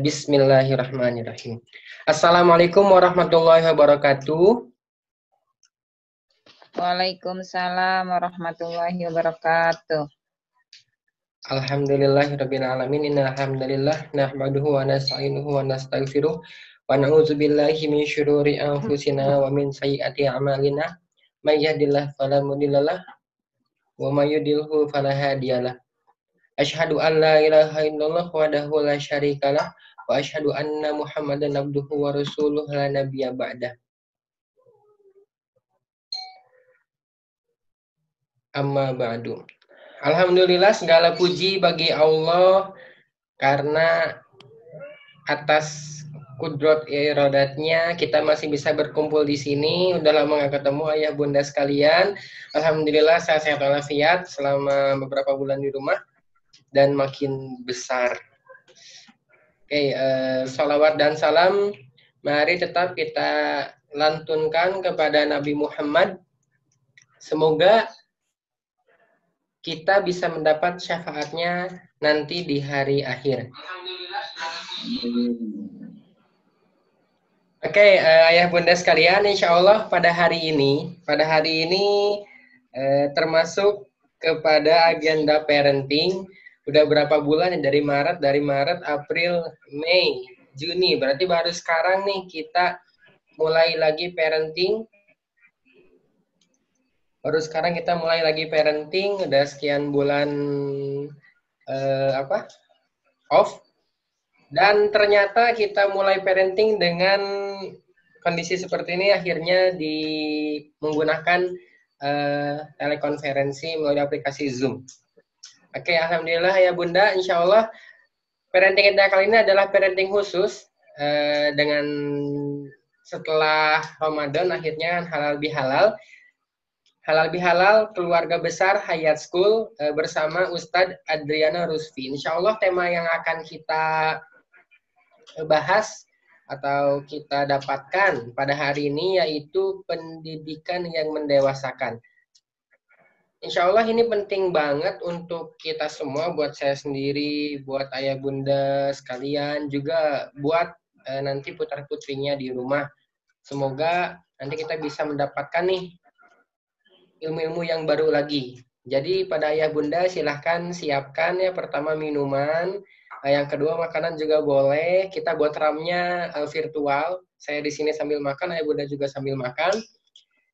Bismillahirrahmanirrahim. Assalamualaikum warahmatullahi wabarakatuh. Waalaikumsalam warahmatullahi wabarakatuh. Alhamdulillahirabbil alamin. Innal hamdalillah nahmaduhu wa nasta'inuhu wa nastaghfiruh wa na'udzu billahi min syururi anfusina wa min sayyiati a'malina. May yahdihillahu fala mudhillalah wa may yudhlilhu fala hadiyalah. Asyhadu an la ilaha illallah wahdahu la syarikalah wa asyhadu anna Muhammadan abduhu wa rasuluhu la nabiyya ba'dah. Amma ba'du. Alhamdulillah, segala puji bagi Allah karena atas kudrat iradatnya kita masih bisa berkumpul di sini. Udah lama nggak ketemu ayah bunda sekalian. Alhamdulillah saya sehat walafiat selama beberapa bulan di rumah dan makin besar. Sholawat dan salam mari tetap kita lantunkan kepada Nabi Muhammad. Semoga kita bisa mendapat syafaatnya nanti di hari akhir. Ayah bunda sekalian, insya Allah pada hari ini termasuk kepada agenda parenting. Udah berapa bulan dari Maret, April, Mei, Juni. Berarti baru sekarang nih kita mulai lagi parenting. Udah sekian bulan off. Dan ternyata kita mulai parenting dengan kondisi seperti ini akhirnya menggunakan telekonferensi melalui aplikasi Zoom. Alhamdulillah ya bunda, insya Allah parenting kita kali ini adalah parenting khusus dengan setelah Ramadan akhirnya halal bihalal. Halal bihalal keluarga besar Hayat School bersama Ustadz Adriano Rusfi. Insya Allah tema yang akan kita bahas atau kita dapatkan pada hari ini yaitu pendidikan yang mendewasakan. Insya Allah ini penting banget untuk kita semua, buat saya sendiri, buat ayah bunda sekalian, juga buat nanti putra-putrinya di rumah. Semoga nanti kita bisa mendapatkan nih ilmu-ilmu yang baru lagi. Jadi pada ayah bunda silahkan siapkan ya, pertama minuman, yang kedua makanan juga boleh. Kita buat RAM-nya virtual. Saya di sini sambil makan, ayah bunda juga sambil makan.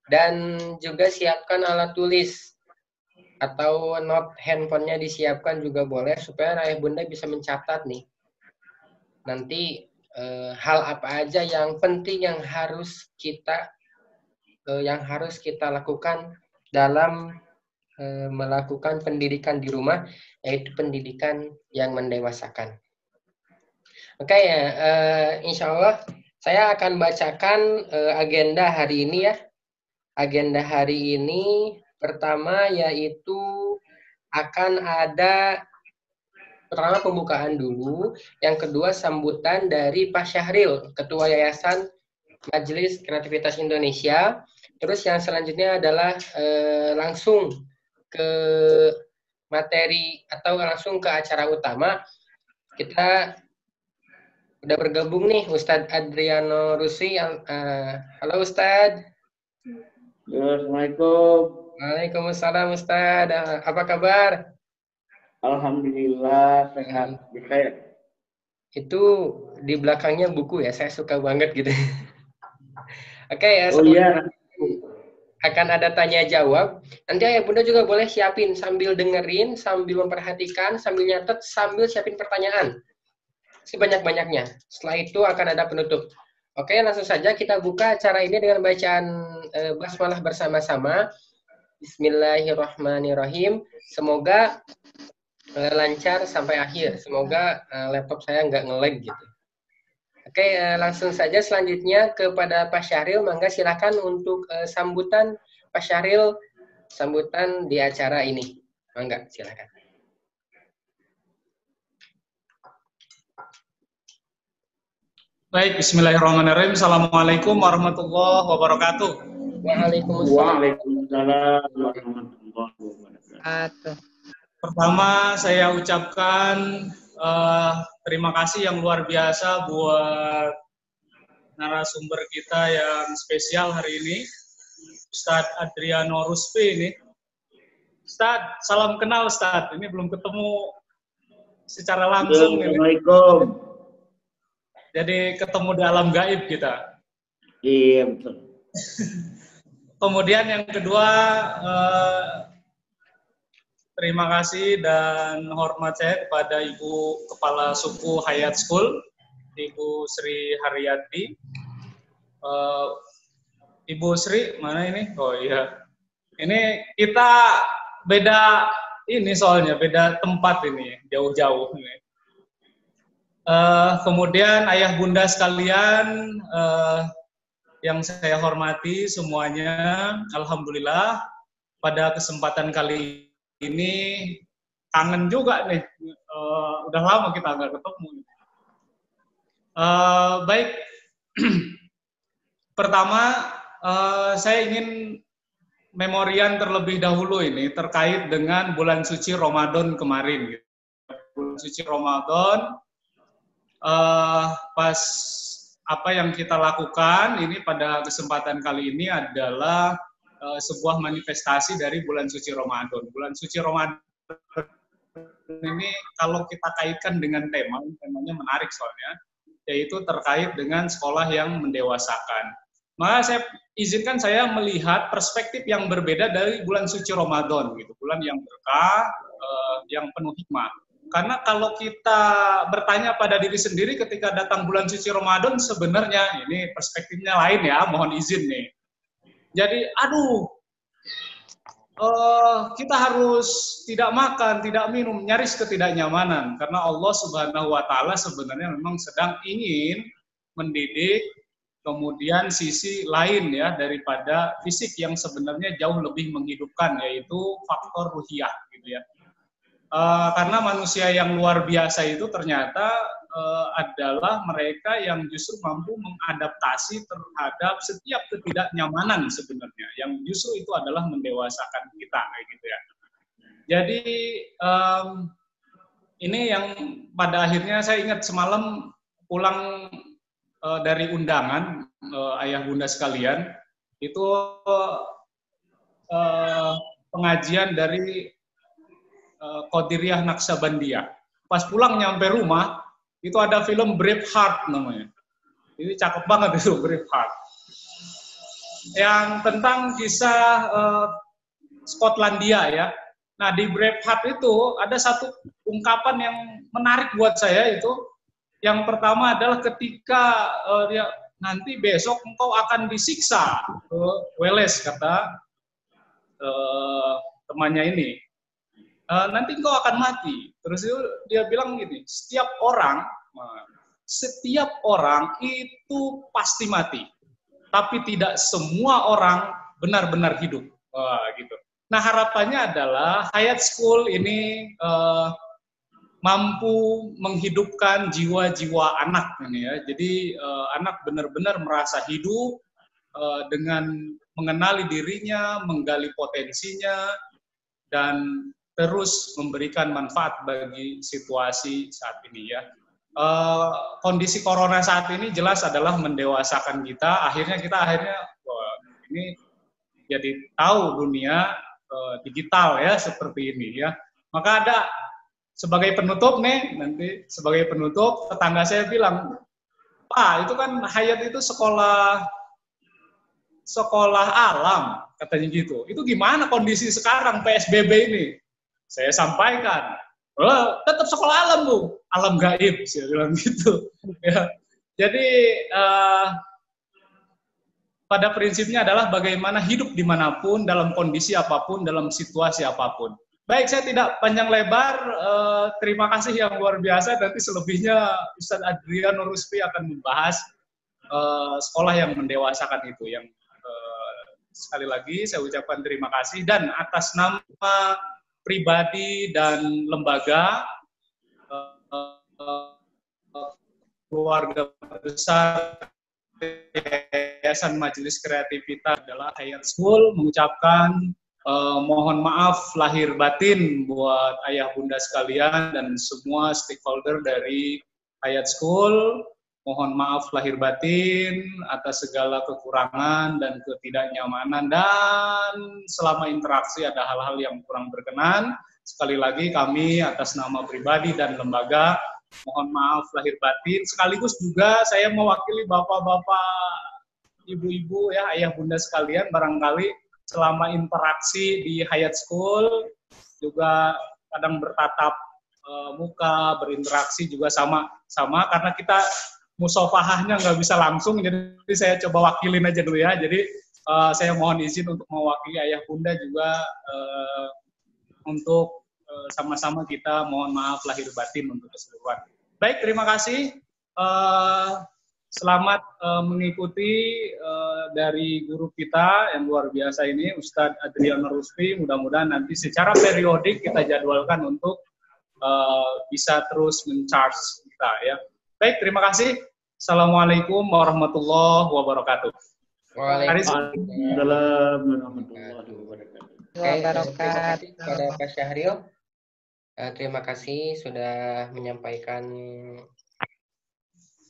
Dan juga siapkan alat tulis atau note handphonenya disiapkan juga boleh supaya ayah bunda bisa mencatat nih. Nanti hal apa aja yang penting yang harus kita lakukan dalam melakukan pendidikan di rumah, yaitu pendidikan yang mendewasakan. Insya Allah saya akan bacakan agenda hari ini ya. Agenda hari ini pertama yaitu akan ada pertama pembukaan dulu, yang kedua sambutan dari Pak Syahril, Ketua Yayasan Majelis Kreativitas Indonesia. Terus yang selanjutnya adalah langsung ke materi atau langsung ke acara utama. Kita udah bergabung nih Ustadz Adriano Rusfi. Halo Ustadz. Assalamualaikum. Waalaikumsalam Ustadz. Apa kabar? Alhamdulillah sehat. Itu di belakangnya buku ya, saya suka banget gitu. Akan ada tanya jawab. Nanti ayah bunda juga boleh siapin sambil dengerin, sambil memperhatikan, sambil nyatet, sambil siapin pertanyaan sebanyak-banyaknya. Setelah itu akan ada penutup. Langsung saja kita buka acara ini dengan bacaan basmalah bersama-sama. Bismillahirrahmanirrahim. Semoga lancar sampai akhir. Semoga laptop saya nggak nge-lag gitu. Langsung saja selanjutnya kepada Pak Syahril. Mangga silakan untuk sambutan Pak Syahril, sambutan di acara ini. Mangga silakan. Baik, bismillahirrahmanirrahim. Assalamualaikum warahmatullahi wabarakatuh. Waalaikumsalam warahmatullahi wabarakatuh. Pertama saya ucapkan terima kasih yang luar biasa buat narasumber kita yang spesial hari ini, Ustadz Adriano Rusfi ini. Ustadz, salam kenal Ustadz. Ini belum ketemu secara langsung. Assalamualaikum. Jadi ketemu di alam gaib kita. Iya, betul. Kemudian yang kedua, terima kasih dan hormat saya kepada Ibu Kepala Suku Hayat School, Ibu Sri Haryati. Ibu Sri, mana ini? Oh iya. Ini kita beda ini soalnya, beda tempat ini, jauh-jauh ini. Kemudian ayah bunda sekalian, yang saya hormati semuanya, alhamdulillah pada kesempatan kali ini kangen juga nih, udah lama kita nggak ketemu. Baik, pertama saya ingin memorian terlebih dahulu ini terkait dengan bulan suci Ramadan kemarin. Bulan suci Ramadan, pas apa yang kita lakukan ini pada kesempatan kali ini adalah sebuah manifestasi dari bulan suci Ramadan. Bulan suci Ramadan ini kalau kita kaitkan dengan temanya menarik soalnya, yaitu terkait dengan sekolah yang mendewasakan. Maka saya melihat perspektif yang berbeda dari bulan suci Ramadan, gitu, bulan yang berkah, yang penuh hikmah. Karena kalau kita bertanya pada diri sendiri ketika datang bulan suci Ramadan, sebenarnya ini perspektifnya lain ya, mohon izin nih. Jadi, kita harus tidak makan, tidak minum, nyaris ketidaknyamanan. Karena Allah Subhanahu wa Ta'ala sebenarnya memang sedang ingin mendidik kemudian sisi lain ya daripada fisik yang sebenarnya jauh lebih menghidupkan, yaitu faktor ruhiyah gitu ya. Karena manusia yang luar biasa itu ternyata adalah mereka yang justru mampu mengadaptasi terhadap setiap ketidaknyamanan sebenarnya, yang justru itu adalah mendewasakan kita kayak gitu ya. Jadi ini yang pada akhirnya saya ingat semalam pulang dari undangan ayah bunda sekalian, itu pengajian dari Qadiriyah Naqsabandiyah. Pas pulang nyampe rumah, itu ada film Braveheart namanya. Ini cakep banget itu Braveheart. Yang tentang kisah Skotlandia ya. Nah di Braveheart itu ada satu ungkapan yang menarik buat saya itu. Yang pertama adalah ketika nanti besok engkau akan disiksa, Welles kata temannya ini. Nanti engkau akan mati. Terus dia bilang gini, setiap orang itu pasti mati, tapi tidak semua orang benar-benar hidup. Gitu. Nah harapannya adalah Hayat School ini mampu menghidupkan jiwa-jiwa anak ini ya. Jadi anak benar-benar merasa hidup dengan mengenali dirinya, menggali potensinya, dan terus memberikan manfaat bagi situasi saat ini ya. Kondisi corona saat ini jelas adalah mendewasakan kita. Akhirnya ini jadi tahu dunia digital ya seperti ini ya. Maka ada sebagai penutup nih, nanti sebagai penutup tetangga saya bilang, Pak itu kan Hayat itu sekolah alam katanya gitu. Itu gimana kondisi sekarang PSBB ini? Saya sampaikan, tetap sekolah alam Bu, alam gaib, saya bilang gitu. Ya. Jadi pada prinsipnya adalah bagaimana hidup dimanapun, dalam kondisi apapun, dalam situasi apapun. Baik, saya tidak panjang lebar. Terima kasih yang luar biasa. Nanti selebihnya Ustadz Adriano Rusfi akan membahas sekolah yang mendewasakan itu. Yang sekali lagi saya ucapkan terima kasih, dan atas nama pribadi dan lembaga keluarga besar Yayasan Majelis Kreativitas adalah Hayat School mengucapkan mohon maaf lahir batin buat ayah bunda sekalian dan semua stakeholder dari Hayat School. Mohon maaf lahir batin atas segala kekurangan dan ketidaknyamanan, dan selama interaksi ada hal-hal yang kurang berkenan. Sekali lagi kami atas nama pribadi dan lembaga mohon maaf lahir batin. Sekaligus juga saya mewakili bapak-bapak, ibu-ibu ya, ayah bunda sekalian, barangkali selama interaksi di Hayat School juga kadang bertatap muka, berinteraksi juga sama karena kita musafahahnya nggak bisa langsung, jadi saya coba wakilin aja dulu ya. Jadi saya mohon izin untuk mewakili ayah bunda juga untuk sama-sama kita mohon maaf lahir batin untuk keseluruhan. Baik, terima kasih. Selamat mengikuti dari guru kita yang luar biasa ini, Ustadz Adriano Ruspi. Mudah-mudahan nanti secara periodik kita jadwalkan untuk bisa terus men-charge kita ya. Baik, terima kasih. Assalamualaikum warahmatullahi wabarakatuh. Waalaikumsalam warahmatullahi wabarakatuh. Terima kasih kepada Pak Syahril. Terima kasih sudah menyampaikan,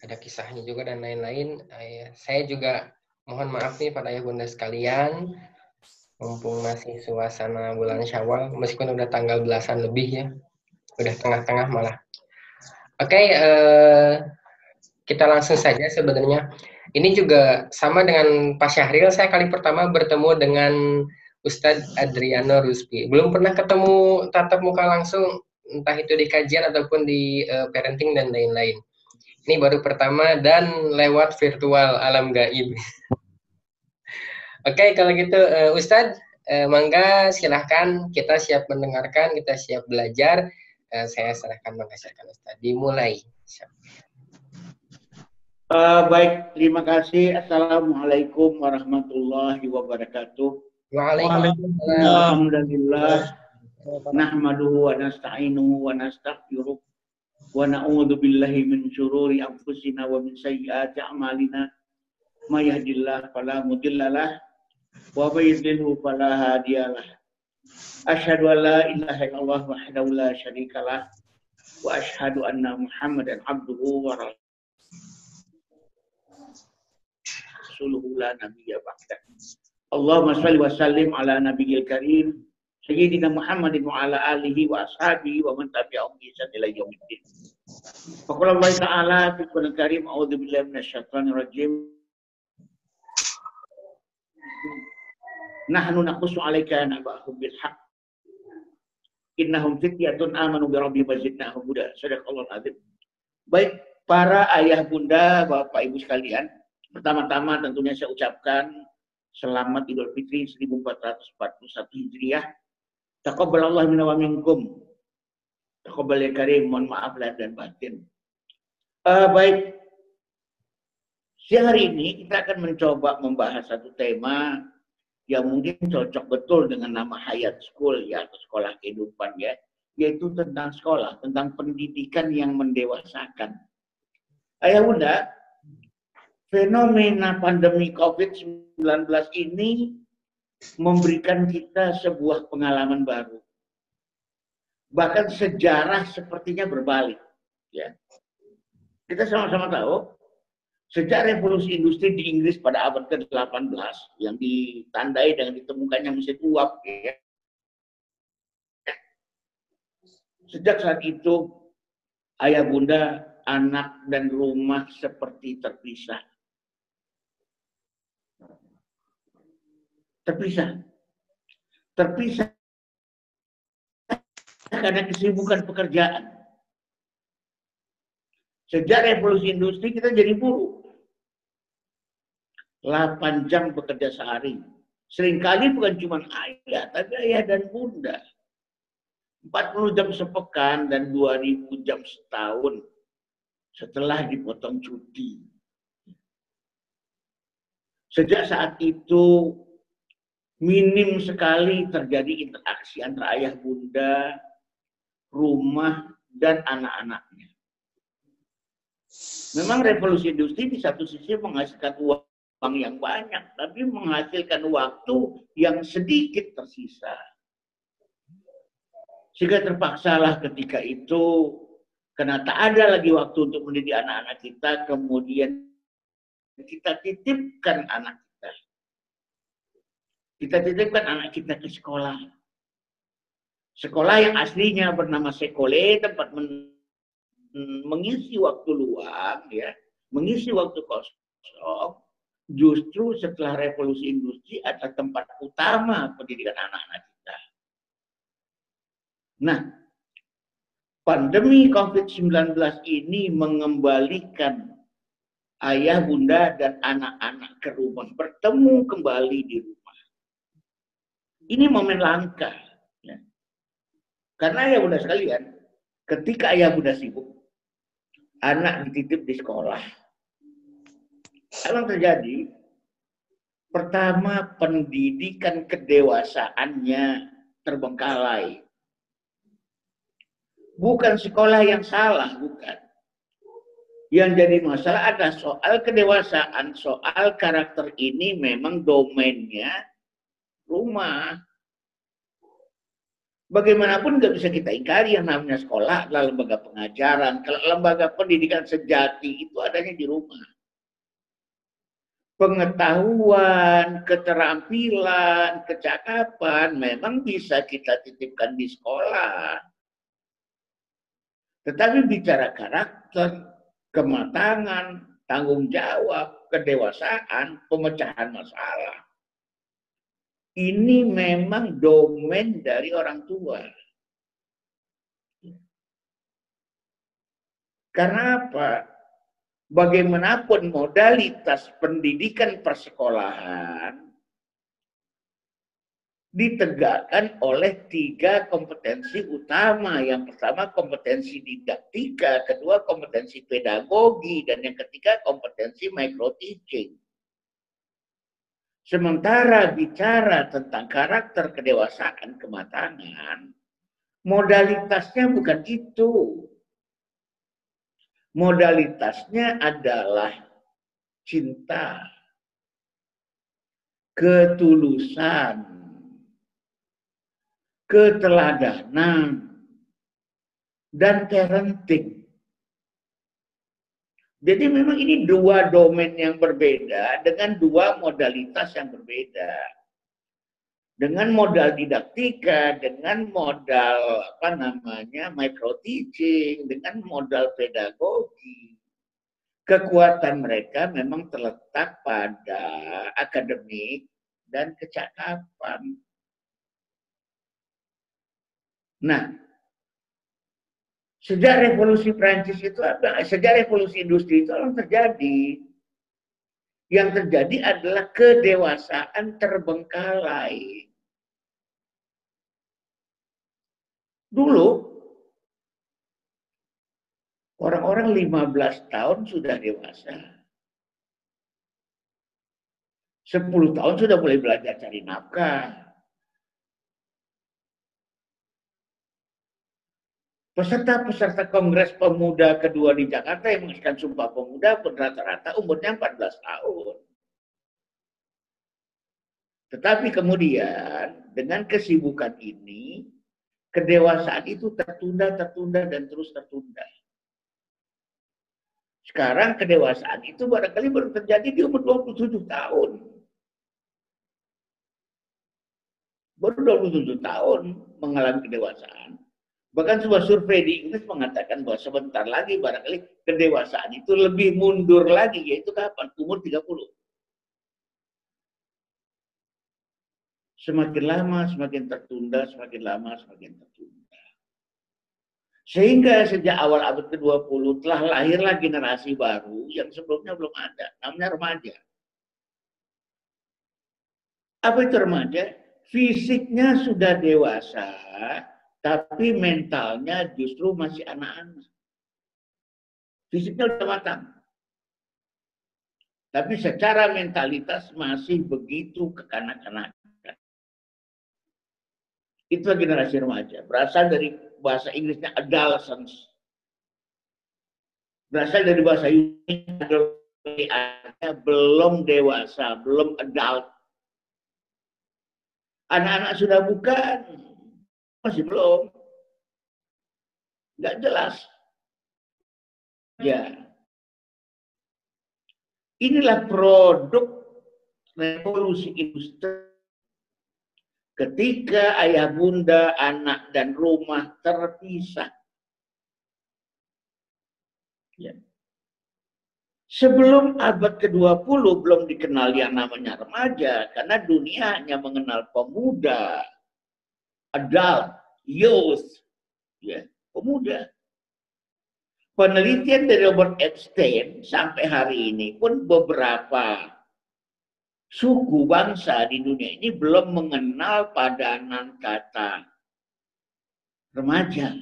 ada kisahnya juga dan lain-lain. Saya juga mohon maaf nih pada ayah bunda sekalian, mumpung masih suasana bulan Syawal, meskipun udah tanggal belasan lebih ya, udah tengah-tengah malah. Oke, kita langsung saja sebenarnya. Ini juga sama dengan Pak Syahril, saya kali pertama bertemu dengan Ustadz Adriano Ruspi. Belum pernah ketemu tatap muka langsung, entah itu di kajian ataupun di parenting dan lain-lain. Ini baru pertama dan lewat virtual alam gaib. Oke, kalau gitu Ustadz, mangga silahkan, kita siap mendengarkan, kita siap belajar. Saya serahkan, mangga silakan Ustadz, dimulai. Baik, terima kasih. Assalamualaikum warahmatullahi wabarakatuh. Waalaikumsalam. Alhamdulillah. Nahmaduhu wa nasta'inuhu wa nastaghfiruh wa na'udzu billahi min syururi anfusina wa min sayyiati a'malina. May yahdihillahu fala mudhillalah wa may yudlilhu fala hadiyalah. Asyhadu an la ilaha illallah wahdahu la syarikalah wa asyhadu anna Muhammadan abduhu wa rasuluhu la nabiyya ba'dah. Allahumma shalli wa sallim ala nabiyil karim sayyidina Muhammadin wa ala alihi wa ashabihi wa man tabi'ahum bi ihsan ila yaumiddin. Wa qala Allah ta'ala fi Qur'anil Karim, a'udzu billahi minasyaitonir rajim. Nahnu naqussu 'alaika naba'ahum bil haqq. Innahum fityatun amanu bi rabbihim wa zidnahum huda. Shadaqallahul azim. Baik, para ayah bunda, bapak ibu sekalian, pertama-tama tentunya saya ucapkan selamat Idul Fitri 1441 Hijriah. Taqabbalallahu minna wa minkum. Taqabbal ya karim, mohon maaf lahir dan batin. Baik. Siang hari ini kita akan mencoba membahas satu tema yang mungkin cocok betul dengan nama Hayat School ya, atau sekolah kehidupan ya, yaitu tentang sekolah, tentang pendidikan yang mendewasakan. Ayah bunda, fenomena pandemi COVID-19 ini memberikan kita sebuah pengalaman baru. Bahkan sejarah sepertinya berbalik. Ya. Kita sama-sama tahu, sejak revolusi industri di Inggris pada abad ke-18, yang ditandai dengan ditemukannya mesin uap, ya. Sejak saat itu, ayah bunda, anak, dan rumah seperti terpisah. Terpisah karena kesibukan pekerjaan. Sejak revolusi industri kita jadi buruh. 8 jam bekerja sehari. Seringkali bukan cuma ayah, tapi ayah dan bunda. 40 jam sepekan dan 2000 jam setahun setelah dipotong cuti. Sejak saat itu minim sekali terjadi interaksi antara ayah bunda, rumah, dan anak-anaknya. Memang revolusi industri di satu sisi menghasilkan uang yang banyak, tapi menghasilkan waktu yang sedikit tersisa. Sehingga terpaksalah ketika itu Karena tak ada lagi waktu untuk mendidik anak-anak kita, kemudian kita titipkan anak kita. Kita titipkan anak kita ke sekolah. Sekolah yang aslinya bernama sekole, tempat mengisi waktu luang, ya, mengisi waktu kosong. Justru setelah revolusi industri adalah tempat utama pendidikan anak-anak kita. Nah, pandemi COVID-19 ini mengembalikan ayah, bunda, dan anak-anak ke rumah, bertemu kembali di rumah. Ini momen langka. Ya. Karena ayah bunda sekalian, ketika ayah bunda sibuk, anak dititip di sekolah. Apa yang terjadi? Pertama, pendidikan kedewasaannya terbengkalai. Bukan sekolah yang salah, bukan. Yang jadi masalah ada soal kedewasaan, soal karakter ini memang domainnya rumah. Bagaimanapun nggak bisa kita ingkari yang namanya sekolah adalah lembaga pengajaran. Kalau lembaga pendidikan sejati itu adanya di rumah. Pengetahuan, keterampilan, kecakapan memang bisa kita titipkan di sekolah. Tetapi bicara karakter, kematangan, tanggung jawab, kedewasaan, pemecahan masalah, ini memang domain dari orang tua. Karena apa? Bagaimanapun modalitas pendidikan persekolahan ditegakkan oleh 3 kompetensi utama. Yang pertama kompetensi didaktika, kedua kompetensi pedagogi, dan yang ketiga kompetensi micro teaching. Sementara bicara tentang karakter, kedewasaan, kematangan, modalitasnya bukan itu. Modalitasnya adalah cinta, ketulusan, keteladanan, dan parenting. Jadi memang ini 2 domain yang berbeda dengan 2 modalitas yang berbeda. Dengan modal didaktika, dengan modal micro teaching, dengan modal pedagogi. Kekuatan mereka memang terletak pada akademik dan kecakapan. Nah, sejak revolusi Prancis itu sejak revolusi industri itu apa terjadi? Yang terjadi adalah kedewasaan terbengkalai. Dulu orang-orang 15 tahun sudah dewasa. 10 tahun sudah mulai belajar cari nafkah. Peserta Kongres Pemuda kedua di Jakarta yang mengisikan Sumpah Pemuda rata-rata umurnya 14 tahun. Tetapi kemudian dengan kesibukan ini, kedewasaan itu tertunda, dan terus tertunda. Sekarang kedewasaan itu barangkali baru terjadi di umur 27 tahun. Baru 27 tahun mengalami kedewasaan. Bahkan sebuah survei di Inggris mengatakan bahwa sebentar lagi barangkali kedewasaan itu lebih mundur lagi, yaitu kapan? Umur 30. Semakin lama, semakin tertunda, semakin lama, semakin tertunda. Sehingga sejak awal abad ke-20 telah lahirlah generasi baru yang sebelumnya belum ada, namanya remaja. Apa itu remaja? Fisiknya sudah dewasa, tapi mentalnya justru masih anak-anak. Fisiknya sudah matang. Tapi secara mentalitas masih begitu kekanak-kanakan. Itulah generasi remaja. Berasal dari bahasa Inggrisnya adolescence. Berasal dari bahasa Yunani, belum dewasa, belum adult. Anak-anak sudah bukan. Masih belum. Nggak jelas. Inilah produk revolusi industri. Ketika ayah bunda, anak, dan rumah terpisah. Ya. Sebelum abad ke-20 belum dikenal yang namanya remaja, karena dunia hanya mengenal pemuda, adult, youth, ya, pemuda. Penelitian dari Robert Epstein sampai hari ini pun beberapa suku bangsa di dunia ini belum mengenal padanan kata remaja.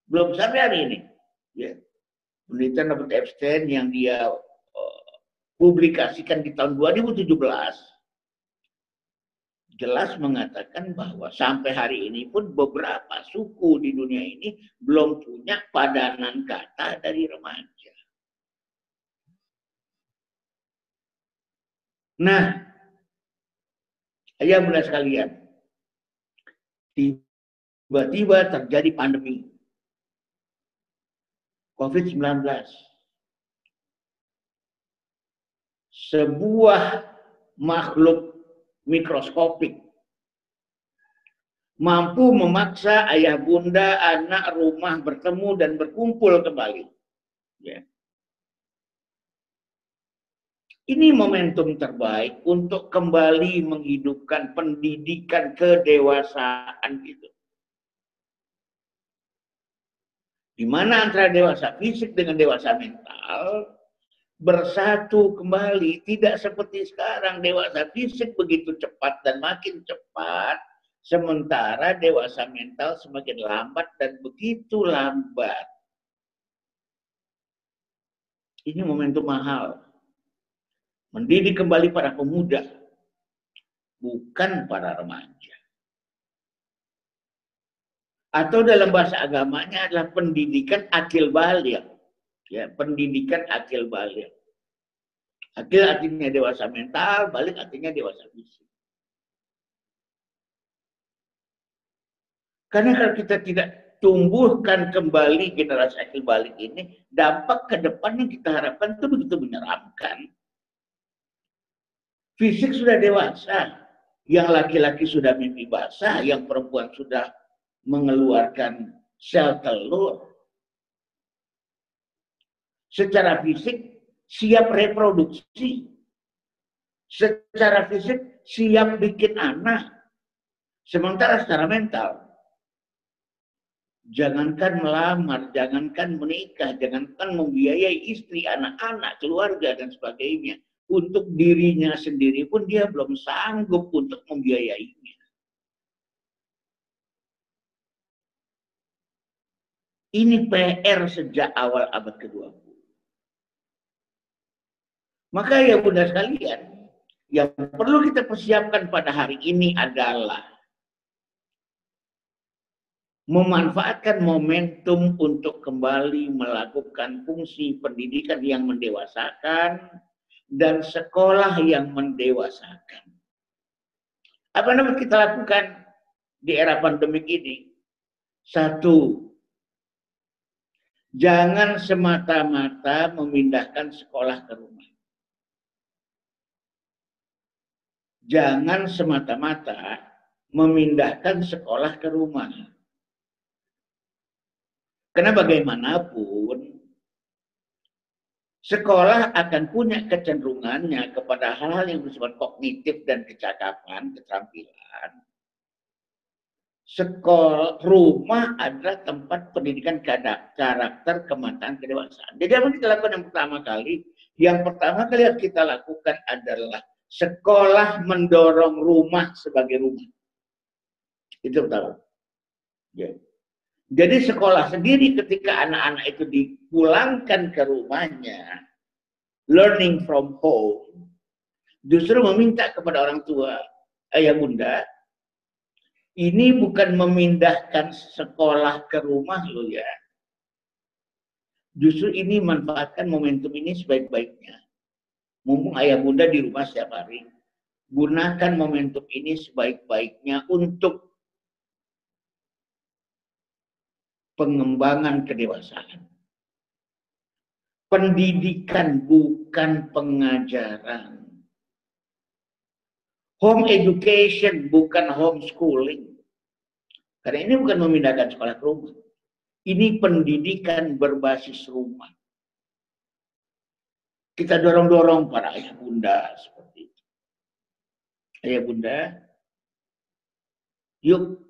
Belum sampai hari ini. Ya. Penelitian Robert Epstein yang dia publikasikan di tahun 2017 jelas mengatakan bahwa sampai hari ini pun beberapa suku di dunia ini belum punya padanan kata dari remaja. Nah, ayah bunda sekalian, tiba-tiba terjadi pandemi COVID-19. Sebuah makhluk mikroskopik mampu memaksa ayah bunda, anak, rumah bertemu dan berkumpul kembali. Ya. Ini momentum terbaik untuk kembali menghidupkan pendidikan kedewasaan itu. Di mana antara dewasa fisik dengan dewasa mental bersatu kembali, tidak seperti sekarang dewasa fisik begitu cepat dan makin cepat, sementara dewasa mental semakin lambat dan begitu lambat. Ini momentum mahal. Mendidik kembali para pemuda, bukan para remaja. Atau dalam bahasa agamanya adalah pendidikan akil baligh. Ya, pendidikan akil baligh. Akil artinya dewasa mental, baligh artinya dewasa fisik. Karena kalau kita tidak tumbuhkan kembali generasi akil baligh ini, dampak ke depan yang kita harapkan itu begitu menyeramkan. Fisik sudah dewasa, yang laki-laki sudah mimpi basah, yang perempuan sudah mengeluarkan sel telur. Secara fisik siap reproduksi, secara fisik siap bikin anak. Sementara secara mental, jangankan melamar, jangankan menikah, jangankan membiayai istri, anak-anak, keluarga, dan sebagainya. Untuk dirinya sendiri pun dia belum sanggup untuk membiayainya. Ini PR sejak awal abad ke-20. Maka ya bunda sekalian, yang perlu kita persiapkan pada hari ini adalah memanfaatkan momentum untuk kembali melakukan fungsi pendidikan yang mendewasakan dan sekolah yang mendewasakan. Apa yang kita lakukan di era pandemik ini? Satu, jangan semata-mata memindahkan sekolah ke rumah. Jangan semata-mata memindahkan sekolah ke rumah. Karena bagaimanapun, sekolah akan punya kecenderungannya kepada hal-hal yang bersifat kognitif dan kecakapan, keterampilan. Sekolah, rumah adalah tempat pendidikan karakter, kematangan, kedewasaan. Jadi apa yang kita lakukan yang pertama kali? Yang pertama kali yang kita lakukan adalah sekolah mendorong rumah sebagai rumah. Itu pertama. Jadi sekolah sendiri ketika anak-anak itu dipulangkan ke rumahnya, learning from home, justru meminta kepada orang tua, ayah bunda, ini bukan memindahkan sekolah ke rumah loh ya. Justru ini manfaatkan momentum ini sebaik-baiknya. Mumpung ayah bunda di rumah setiap hari, gunakan momentum ini sebaik-baiknya untuk pengembangan kedewasaan. pendidikan, bukan pengajaran. Home education, bukan homeschooling. Karena ini bukan memindahkan sekolah ke rumah. Ini pendidikan berbasis rumah. Kita dorong-dorong para ayah bunda seperti itu. Ayah bunda, yuk,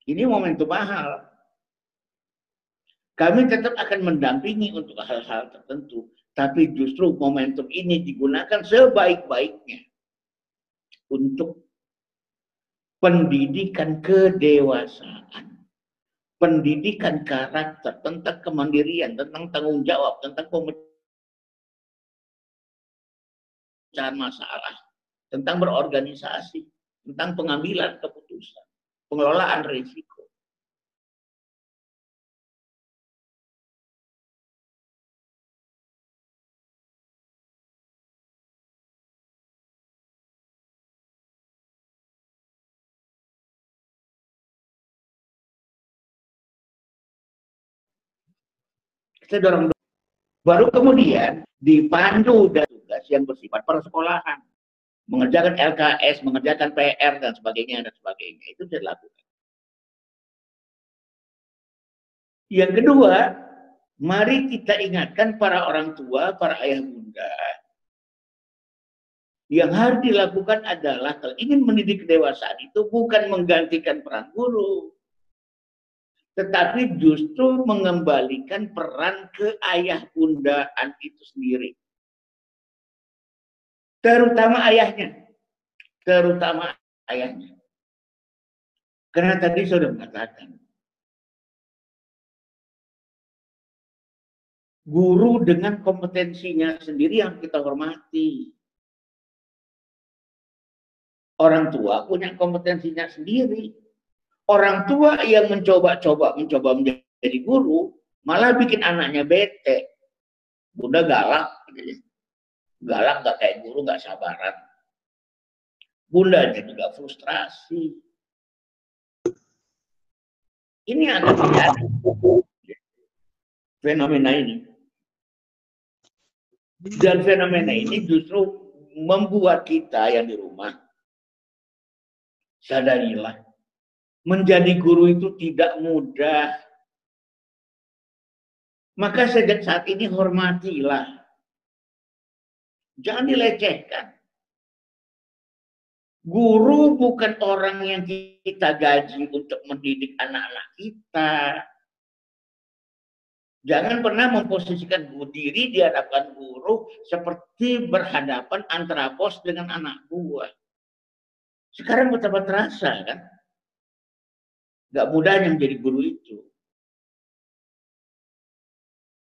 ini momentum mahal. Kami tetap akan mendampingi untuk hal-hal tertentu. Tapi justru momentum ini digunakan sebaik-baiknya untuk pendidikan kedewasaan. Pendidikan karakter, tentang kemandirian, tentang tanggung jawab, tentang pemecahan masalah, tentang berorganisasi, tentang pengambilan keputusan, pengelolaan risiko. Kita dorong. Baru kemudian dipandu dan tugas yang bersifat persekolahan, mengerjakan LKS, mengerjakan PR dan sebagainya itu dilakukan. Yang kedua, mari kita ingatkan para orang tua, para ayah bunda, yang harus dilakukan adalah kalau ingin mendidik kedewasaan itu bukan menggantikan peran guru, tetapi justru mengembalikan peran ke ayah bundaan itu sendiri. Terutama ayahnya. Karena tadi sudah mengatakan, guru dengan kompetensinya sendiri yang kita hormati. Orang tua punya kompetensinya sendiri. Orang tua yang mencoba menjadi guru, malah bikin anaknya bete. Bunda galak. Galak gak kayak guru, gak sabaran. Bundanya juga frustrasi. Ini akan terjadi. Fenomena ini. Dan fenomena ini justru membuat kita yang di rumah sadarilah, menjadi guru itu tidak mudah. Maka sejak saat ini hormatilah. Jangan dilecehkan. Guru bukan orang yang kita gaji untuk mendidik anak-anak kita. Jangan pernah memposisikan diri di hadapan guru seperti berhadapan antara bos dengan anak buah. Sekarang betapa terasa kan? Gak mudahnya menjadi guru itu.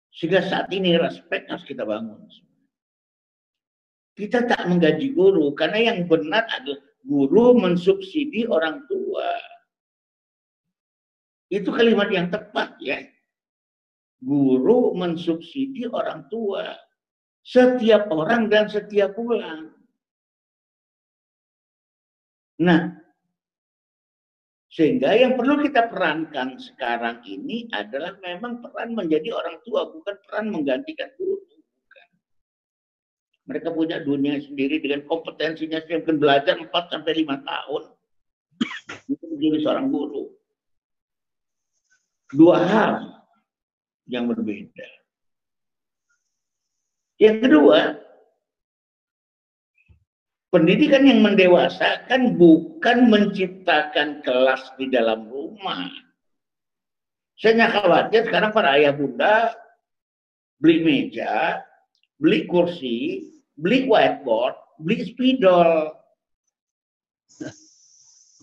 Sehingga saat ini respect harus kita bangun. Kita tak menggaji guru karena yang benar adalah guru mensubsidi orang tua. Itu kalimat yang tepat ya. Guru mensubsidi orang tua. Setiap orang dan setiap bulan. Nah, sehingga yang perlu kita perankan sekarang ini adalah memang peran menjadi orang tua, bukan peran menggantikan guru. Bukan. Mereka punya dunia sendiri dengan kompetensinya, yang akan belajar 4-5 tahun untuk menjadi seorang guru. Dua hal yang berbeda. Yang kedua, pendidikan yang mendewasakan bukan menciptakan kelas di dalam rumah. Saya khawatir sekarang para ayah bunda beli meja, beli kursi, beli whiteboard, beli spidol.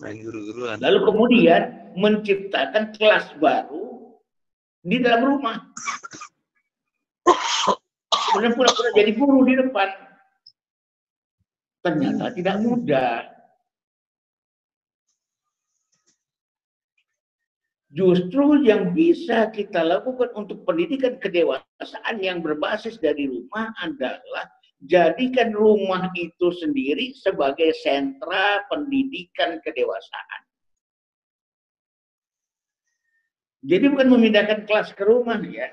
Main guru-guruan. Lalu kemudian menciptakan kelas baru di dalam rumah. Kemudian pura-pura jadi guru di depan. Ternyata tidak mudah. Justru yang bisa kita lakukan untuk pendidikan kedewasaan yang berbasis dari rumah adalah jadikan rumah itu sendiri sebagai sentra pendidikan kedewasaan. Jadi bukan memindahkan kelas ke rumah ya.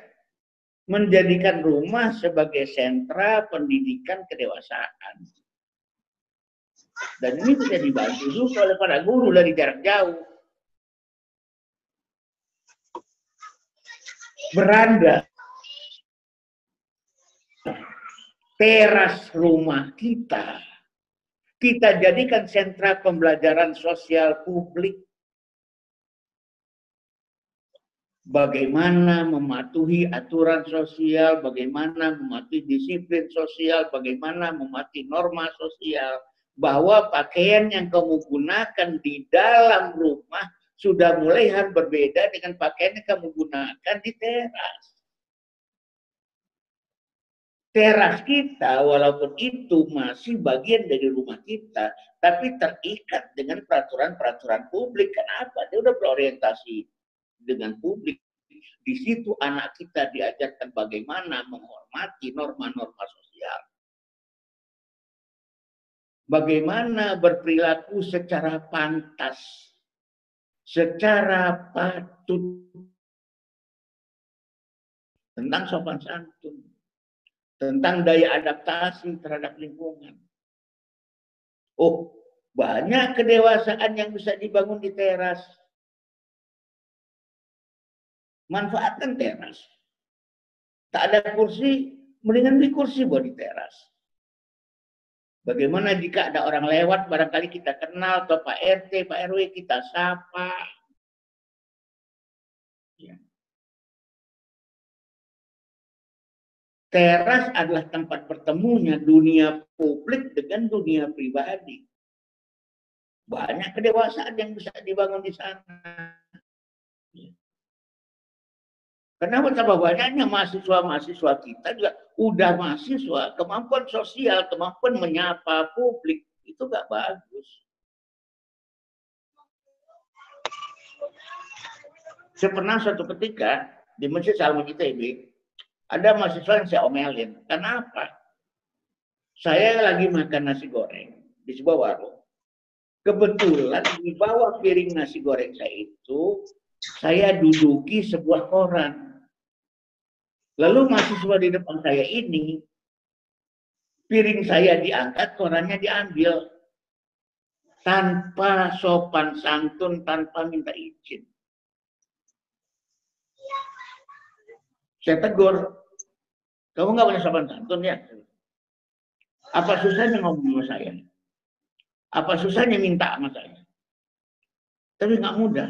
menjadikan rumah sebagai sentra pendidikan kedewasaan. Dan ini bisa dibantu juga oleh para guru dari jarak jauh. Beranda, teras rumah kita jadikan sentra pembelajaran sosial publik. Bagaimana mematuhi aturan sosial, bagaimana mematuhi disiplin sosial, bagaimana mematuhi norma sosial, bahwa pakaian yang kamu gunakan di dalam rumah sudah mulai harus berbeda dengan pakaian yang kamu gunakan di teras. Teras kita, walaupun itu masih bagian dari rumah kita, tapi terikat dengan peraturan-peraturan publik. Kenapa? Dia udah berorientasi dengan publik. Di situ anak kita diajarkan bagaimana menghormati norma-norma sosial. Bagaimana berperilaku secara pantas, secara patut, tentang sopan santun, tentang daya adaptasi terhadap lingkungan. Oh, banyak kedewasaan yang bisa dibangun di teras. Manfaatkan teras. Tak ada kursi, mendingan beli kursi buat di teras. Bagaimana jika ada orang lewat, barangkali kita kenal, atau Pak RT, Pak RW, kita sapa. Ya. Teras adalah tempat bertemunya dunia publik dengan dunia pribadi. Banyak kedewasaan yang bisa dibangun di sana. Kenapa tambah banyaknya mahasiswa-mahasiswa kita juga udah mahasiswa, kemampuan sosial, kemampuan menyapa publik itu gak bagus. Saya pernah suatu ketika di Masjid Salman ITB, ada mahasiswa yang saya omelin. Kenapa? Saya lagi makan nasi goreng di sebuah warung. Kebetulan di bawah piring nasi goreng saya itu, saya duduki sebuah koran. Lalu mahasiswa di depan saya ini, piring saya diangkat, korannya diambil. Tanpa sopan santun, tanpa minta izin. Saya tegur, kamu nggak punya sopan santun ya? Apa susahnya ngomong sama saya? Apa susahnya minta sama saya? Tapi nggak mudah.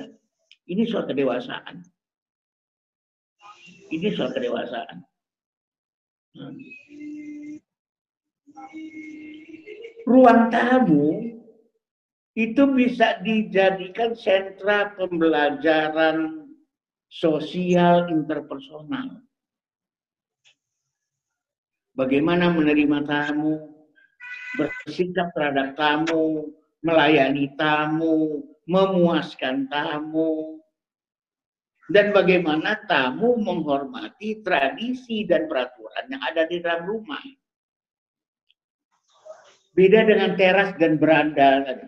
Ini soal kedewasaan. Ini soal kedewasaan. Ruang tamu itu bisa dijadikan sentra pembelajaran sosial interpersonal. Bagaimana menerima tamu, bersikap terhadap tamu, melayani tamu, memuaskan tamu, dan bagaimana tamu menghormati tradisi dan peraturan yang ada di dalam rumah. Beda dengan teras dan beranda.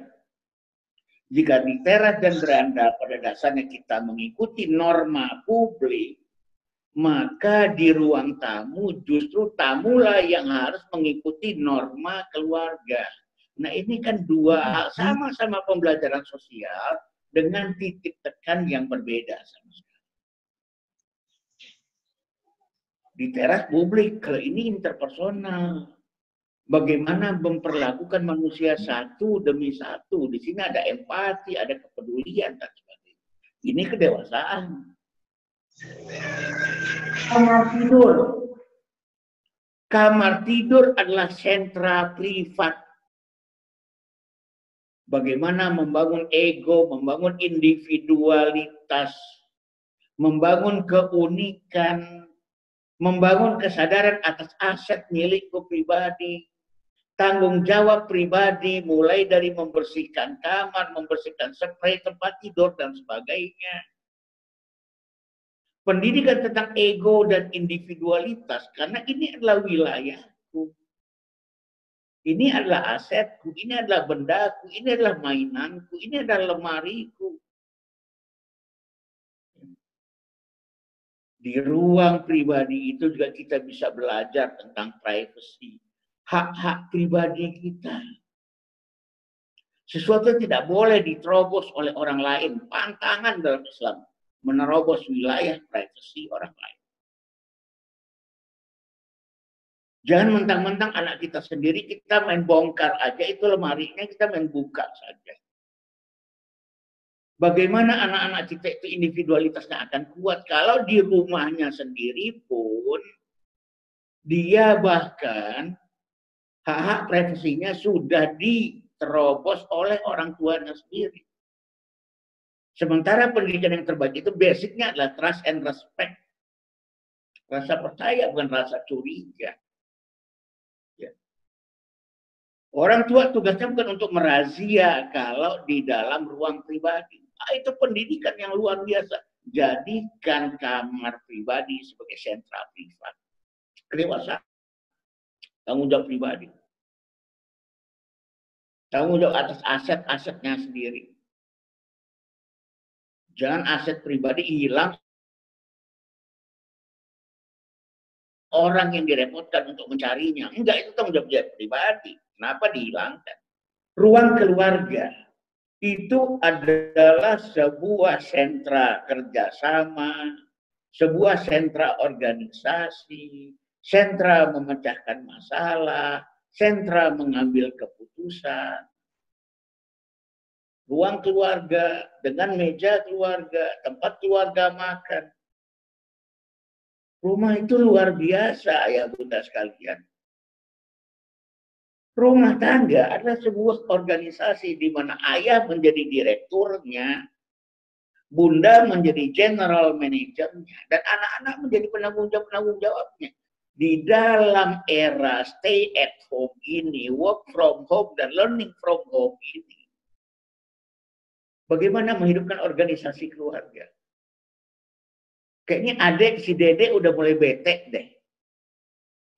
Jika di teras dan beranda pada dasarnya kita mengikuti norma publik, maka di ruang tamu justru tamulah yang harus mengikuti norma keluarga. Nah ini kan dua hal, sama-sama pembelajaran sosial dengan titik tekan yang berbeda sama sekali. Di teras publik, kalau ini interpersonal. Bagaimana memperlakukan manusia satu demi satu. Di sini ada empati, ada kepedulian, dan sebagainya. Ini kedewasaan. Kamar tidur. Kamar tidur adalah sentra privat. Bagaimana membangun ego, membangun individualitas, membangun keunikan, membangun kesadaran atas aset milikku pribadi, tanggung jawab pribadi, mulai dari membersihkan kamar, membersihkan spray tempat tidur, dan sebagainya. Pendidikan tentang ego dan individualitas, karena ini adalah wilayahku. Ini adalah asetku, ini adalah bendaku, ini adalah mainanku, ini adalah lemariku. Di ruang pribadi itu juga kita bisa belajar tentang privacy, hak-hak pribadi kita. Sesuatu yang tidak boleh diterobos oleh orang lain. Pantangan dalam Islam menerobos wilayah privasi orang lain. Jangan mentang-mentang anak kita sendiri, kita main bongkar aja, itu lemarinya kita main buka saja. Bagaimana anak-anak kita itu individualitasnya akan kuat kalau di rumahnya sendiri pun dia bahkan hak-hak privasinya sudah diterobos oleh orang tuanya sendiri. Sementara pendidikan yang terbaik itu basicnya adalah trust and respect. Rasa percaya bukan rasa curiga. Ya. Orang tua tugasnya bukan untuk merazia kalau di dalam ruang pribadi. Itu pendidikan yang luar biasa. Jadikan kamar pribadi sebagai sentra privat. Kedewasaan. Tanggung jawab pribadi. Tanggung jawab atas aset-asetnya sendiri. Jangan aset pribadi hilang. Orang yang direpotkan untuk mencarinya. Enggak, itu tanggung jawab pribadi. Kenapa dihilangkan? Ruang keluarga itu adalah sebuah sentra kerjasama, sebuah sentra organisasi, sentra memecahkan masalah, sentra mengambil keputusan. Ruang keluarga dengan meja keluarga, tempat keluarga makan. Rumah itu luar biasa ya Bunda sekalian. Rumah tangga adalah sebuah organisasi di mana ayah menjadi direkturnya, bunda menjadi general manajernya, dan anak-anak menjadi penanggung jawabnya. Di dalam era stay at home ini, work from home dan learning from home ini, bagaimana menghidupkan organisasi keluarga? Kayaknya adik si Dede udah mulai bete deh.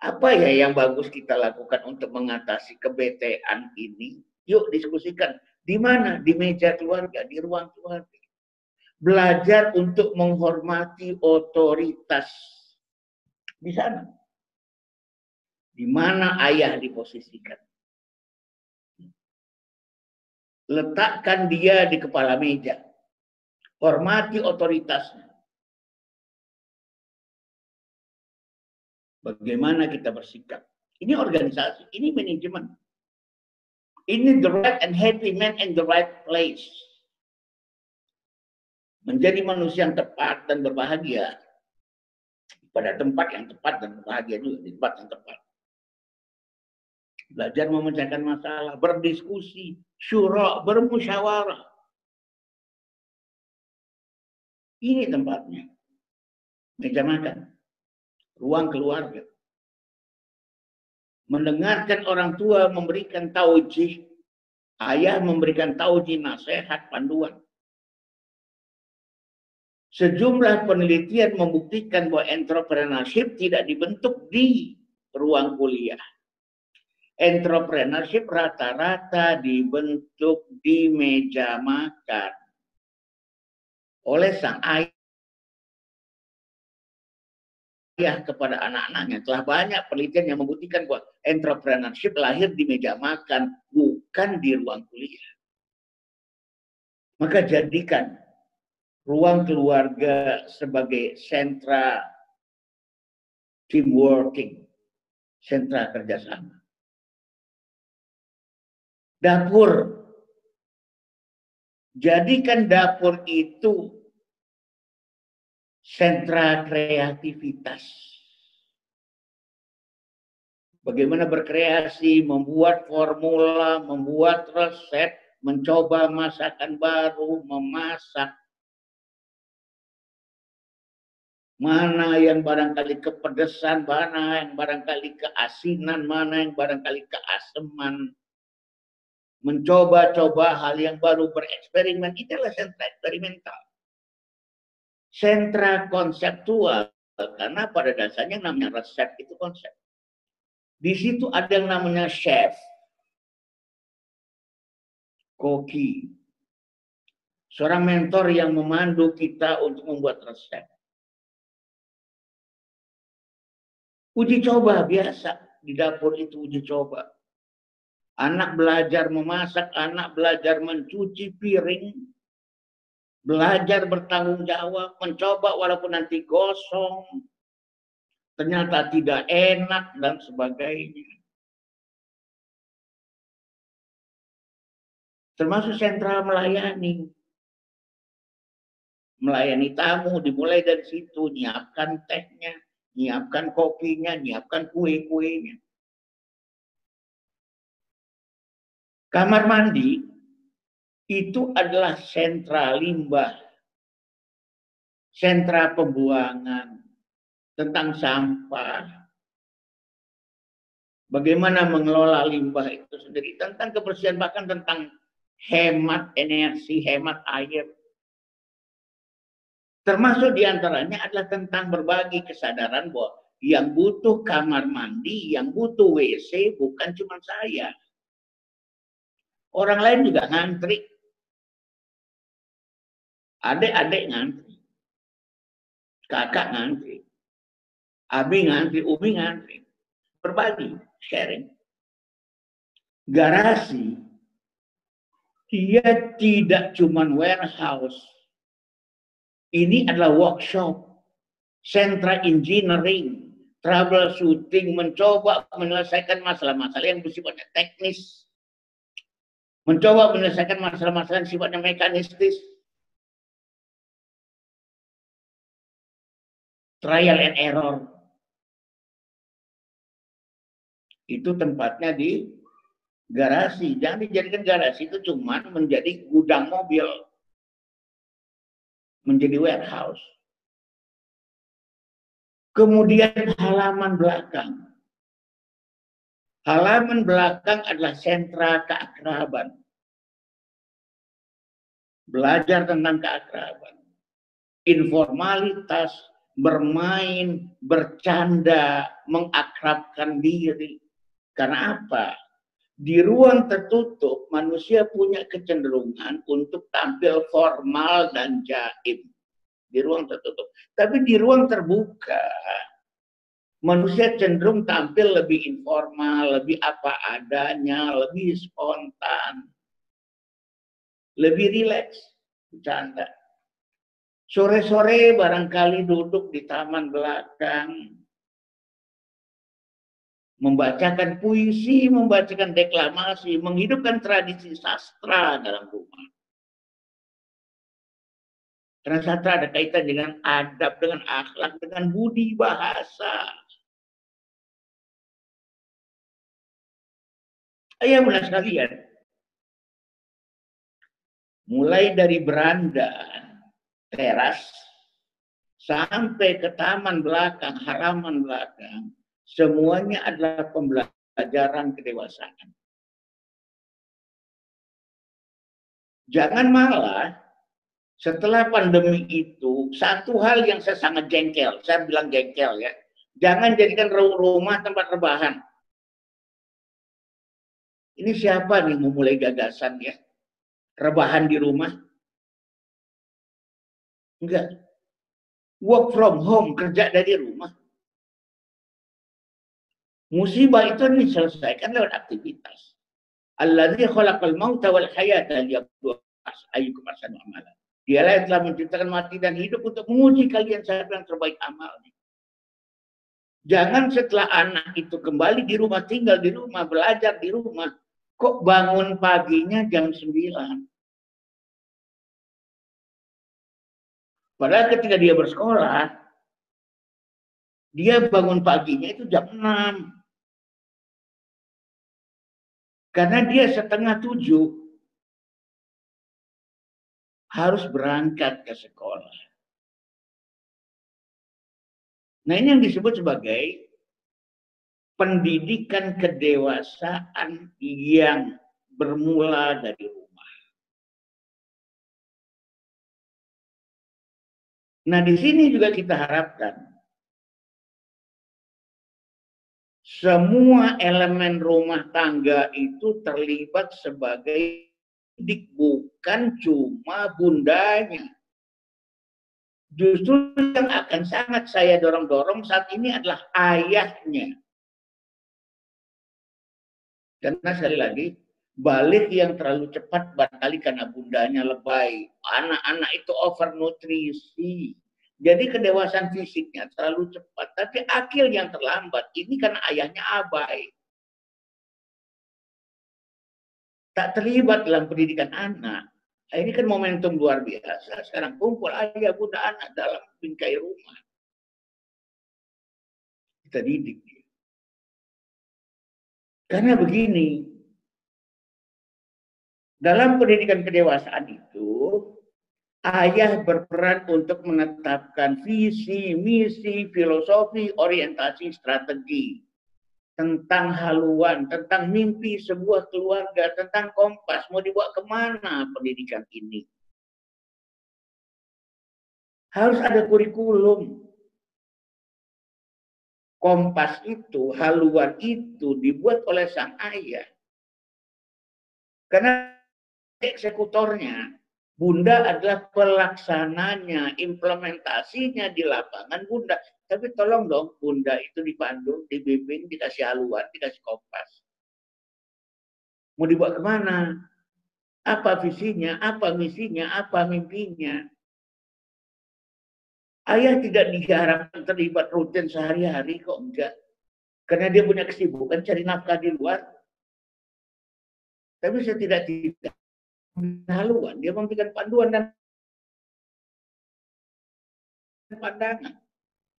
Apa ya yang bagus kita lakukan untuk mengatasi kebetean ini? Yuk diskusikan. Di mana? Di meja keluarga, di ruang keluarga. Belajar untuk menghormati otoritas. Di sana. Di mana ayah diposisikan. Letakkan dia di kepala meja. Hormati otoritasnya. Bagaimana kita bersikap? Ini organisasi, ini manajemen. Ini the right and happy man in the right place. Menjadi manusia yang tepat dan berbahagia. Pada tempat yang tepat dan berbahagia juga di tempat yang tepat. Belajar memecahkan masalah, berdiskusi, syura, bermusyawarah. Ini tempatnya. Meja makan. Ruang keluarga. Mendengarkan orang tua memberikan taujih, ayah memberikan taujih, nasihat, panduan. Sejumlah penelitian membuktikan bahwa entrepreneurship tidak dibentuk di ruang kuliah. Entrepreneurship rata-rata dibentuk di meja makan oleh sang ayah kepada anak-anaknya. Telah banyak penelitian yang membuktikan bahwa entrepreneurship lahir di meja makan, bukan di ruang kuliah. Maka jadikan ruang keluarga sebagai sentra team working, sentra kerjasama. Dapur. Jadikan dapur itu sentra kreativitas. Bagaimana berkreasi, membuat formula, membuat resep, mencoba masakan baru, memasak. Mana yang barangkali kepedesan, mana yang barangkali keasinan, mana yang barangkali keaseman. Mencoba-coba hal yang baru, bereksperimen. Itulah sentra eksperimental. Sentra konseptual, karena pada dasarnya namanya resep itu konsep. Di situ ada yang namanya chef, koki, seorang mentor yang memandu kita untuk membuat resep. Uji coba biasa. Di dapur itu uji coba. Anak belajar memasak, anak belajar mencuci piring, belajar bertanggung jawab, mencoba walaupun nanti gosong, ternyata tidak enak, dan sebagainya. Termasuk sentra melayani. Melayani tamu, dimulai dari situ, nyiapkan tehnya, nyiapkan kopinya, nyiapkan kue-kuenya. Kamar mandi itu adalah sentra limbah, sentra pembuangan, tentang sampah, bagaimana mengelola limbah itu sendiri, tentang kebersihan, bahkan tentang hemat energi, hemat air. Termasuk diantaranya adalah tentang berbagi kesadaran bahwa yang butuh kamar mandi, yang butuh WC bukan cuma saya. Orang lain juga ngantri. Adik-adik ngantri. Kakak ngantri. Abi ngantri, Umi ngantri. Berbagi, sharing. Garasi, dia tidak cuma warehouse. Ini adalah workshop, sentra engineering, troubleshooting, mencoba menyelesaikan masalah-masalah yang bersifatnya teknis. Mencoba menyelesaikan masalah-masalah yang sifatnya mekanistis. Trial and error. Itu tempatnya di garasi. Jangan dijadikan garasi itu cuma menjadi gudang mobil. Menjadi warehouse. Kemudian halaman belakang. Halaman belakang adalah sentra keakraban. Belajar tentang keakraban. Informalitas, bermain, bercanda, mengakrabkan diri. Karena apa? Di ruang tertutup, manusia punya kecenderungan untuk tampil formal dan jaim. Di ruang tertutup. Tapi di ruang terbuka, manusia cenderung tampil lebih informal, lebih apa adanya, lebih spontan, lebih rileks, bercanda. Sore-sore barangkali duduk di taman belakang, membacakan puisi, membacakan deklamasi, menghidupkan tradisi sastra dalam rumah. Karena sastra ada kaitan dengan adab, dengan akhlak, dengan budi bahasa. Ayah bunda sekalian, mulai dari beranda, teras, sampai ke taman belakang, halaman belakang, semuanya adalah pembelajaran kedewasaan. Jangan malah setelah pandemi itu, satu hal yang saya sangat jengkel, saya bilang jengkel ya, jangan jadikan rumah tempat rebahan. Ini siapa nih memulai gagasan ya? Rebahan di rumah? Enggak. Work from home, kerja dari rumah. Musibah itu diselesaikan lewat aktivitas. Alladzi khalaqal mauta wal hayata liyabluwakum ayyukum ahsanu amala. Dialah yang telah menciptakan mati dan hidup untuk menguji kalian siapa yang terbaik amalnya. Jangan setelah anak itu kembali di rumah, tinggal di rumah, belajar di rumah, kok bangun paginya jam 9. Padahal ketika dia bersekolah, dia bangun paginya itu jam 6. Karena dia 6:30 harus berangkat ke sekolah. Nah, ini yang disebut sebagai pendidikan kedewasaan yang bermula dari rumah. Nah, di sini juga kita harapkan semua elemen rumah tangga itu terlibat sebagai didik, bukan cuma bundanya. Justru yang akan sangat saya dorong-dorong saat ini adalah ayahnya. Karena sekali lagi, balik yang terlalu cepat barangkali karena bundanya lebay. Anak-anak itu overnutrisi. Jadi kedewasaan fisiknya terlalu cepat. Tapi akil yang terlambat. Ini karena ayahnya abai. Tak terlibat dalam pendidikan anak. Ini kan momentum luar biasa. Sekarang kumpul ayah, bunda, anak dalam bingkai rumah. Kita didik. Karena begini, dalam pendidikan kedewasaan itu, ayah berperan untuk menetapkan visi, misi, filosofi, orientasi, strategi. Tentang haluan, tentang mimpi sebuah keluarga, tentang kompas, mau dibawa kemana pendidikan ini. Harus ada kurikulum. Kompas itu, haluan itu dibuat oleh sang ayah. Karena eksekutornya, bunda adalah pelaksananya, implementasinya di lapangan bunda. Tapi tolong dong, bunda itu dipandu, dibimbing, dikasih haluan, dikasih kompas. Mau dibawa kemana? Apa visinya, apa misinya, apa mimpinya? Ayah tidak diharapkan terlibat rutin sehari-hari kok, enggak. Karena dia punya kesibukan cari nafkah di luar. Tapi saya tidak haluan, dia memberikan panduan dan pandangan.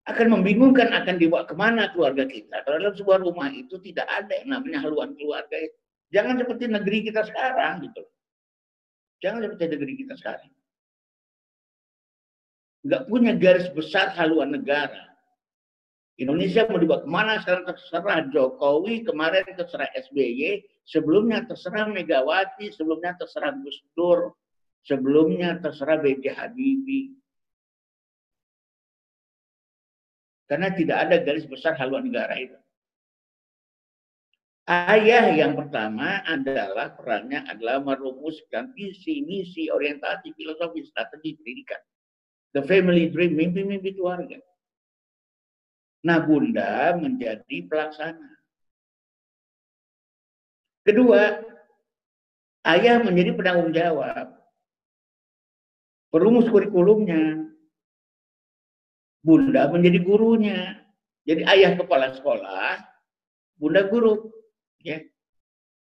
Akan membingungkan akan dibawa kemana keluarga kita. Kalau dalam sebuah rumah itu tidak ada yang namanya haluan keluarga itu. Jangan seperti negeri kita sekarang gitu. Jangan seperti negeri kita sekarang. Nggak punya garis besar haluan negara. Indonesia mau dibawa kemana sekarang terserah Jokowi, kemarin terserah SBY, sebelumnya terserah Megawati, sebelumnya terserah Gus Dur, sebelumnya terserah B.J. Habibie. Karena tidak ada garis besar haluan negara itu. Ayah yang pertama adalah perannya adalah merumuskan visi, misi, orientasi, filosofi, strategi pendidikan. The family dream, mimpi-mimpi keluarga. Nah, bunda menjadi pelaksana. Kedua, ayah menjadi penanggung jawab. Perumus kurikulumnya. Bunda menjadi gurunya. Jadi ayah kepala sekolah, bunda guru. Ya.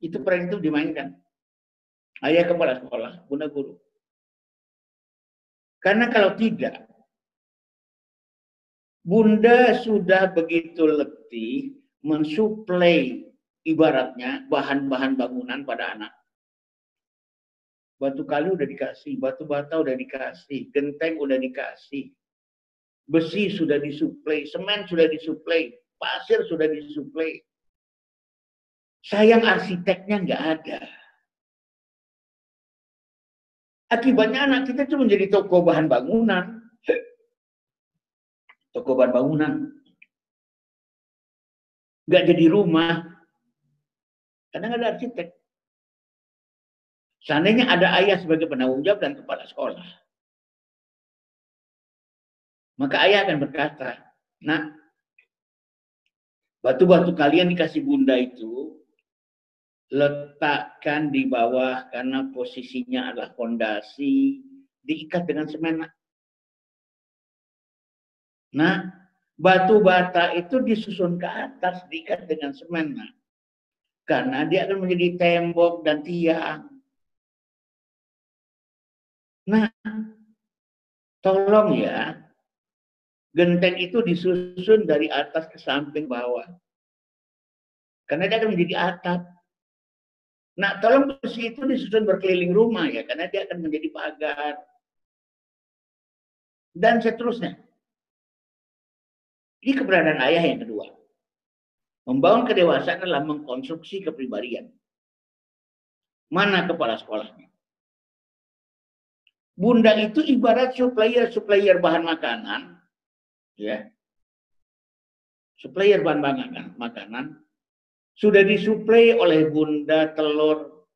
Itu peran itu dimainkan. Ayah kepala sekolah, bunda guru. Karena kalau tidak, bunda sudah begitu letih mensuplai ibaratnya bahan-bahan bangunan pada anak. Batu kali udah dikasih, batu bata udah dikasih, genteng udah dikasih, besi sudah disuplai, semen sudah disuplai, pasir sudah disuplai. Sayang arsiteknya nggak ada. Akibatnya anak kita cuma menjadi toko bahan bangunan. Toko bahan bangunan. Nggak jadi rumah. Karena nggak ada arsitek. Seandainya ada ayah sebagai penanggung jawab dan kepala sekolah, maka ayah akan berkata, nah, batu-batu kalian dikasih bunda itu, letakkan di bawah karena posisinya adalah fondasi, diikat dengan semen. Nah, batu bata itu disusun ke atas, diikat dengan semen. Karena dia akan menjadi tembok dan tiang. Nah, tolong ya, genteng itu disusun dari atas ke samping bawah. Karena dia akan menjadi atap. Nah, tolong besi itu disusun berkeliling rumah ya, karena dia akan menjadi pagar. Dan seterusnya. Ini keberadaan ayah yang kedua. Membangun kedewasaan adalah mengkonstruksi kepribadian. Mana kepala sekolahnya? Bunda itu ibarat supplier bahan makanan, ya. Supplier bahan makanan sudah disuplai oleh bunda telur,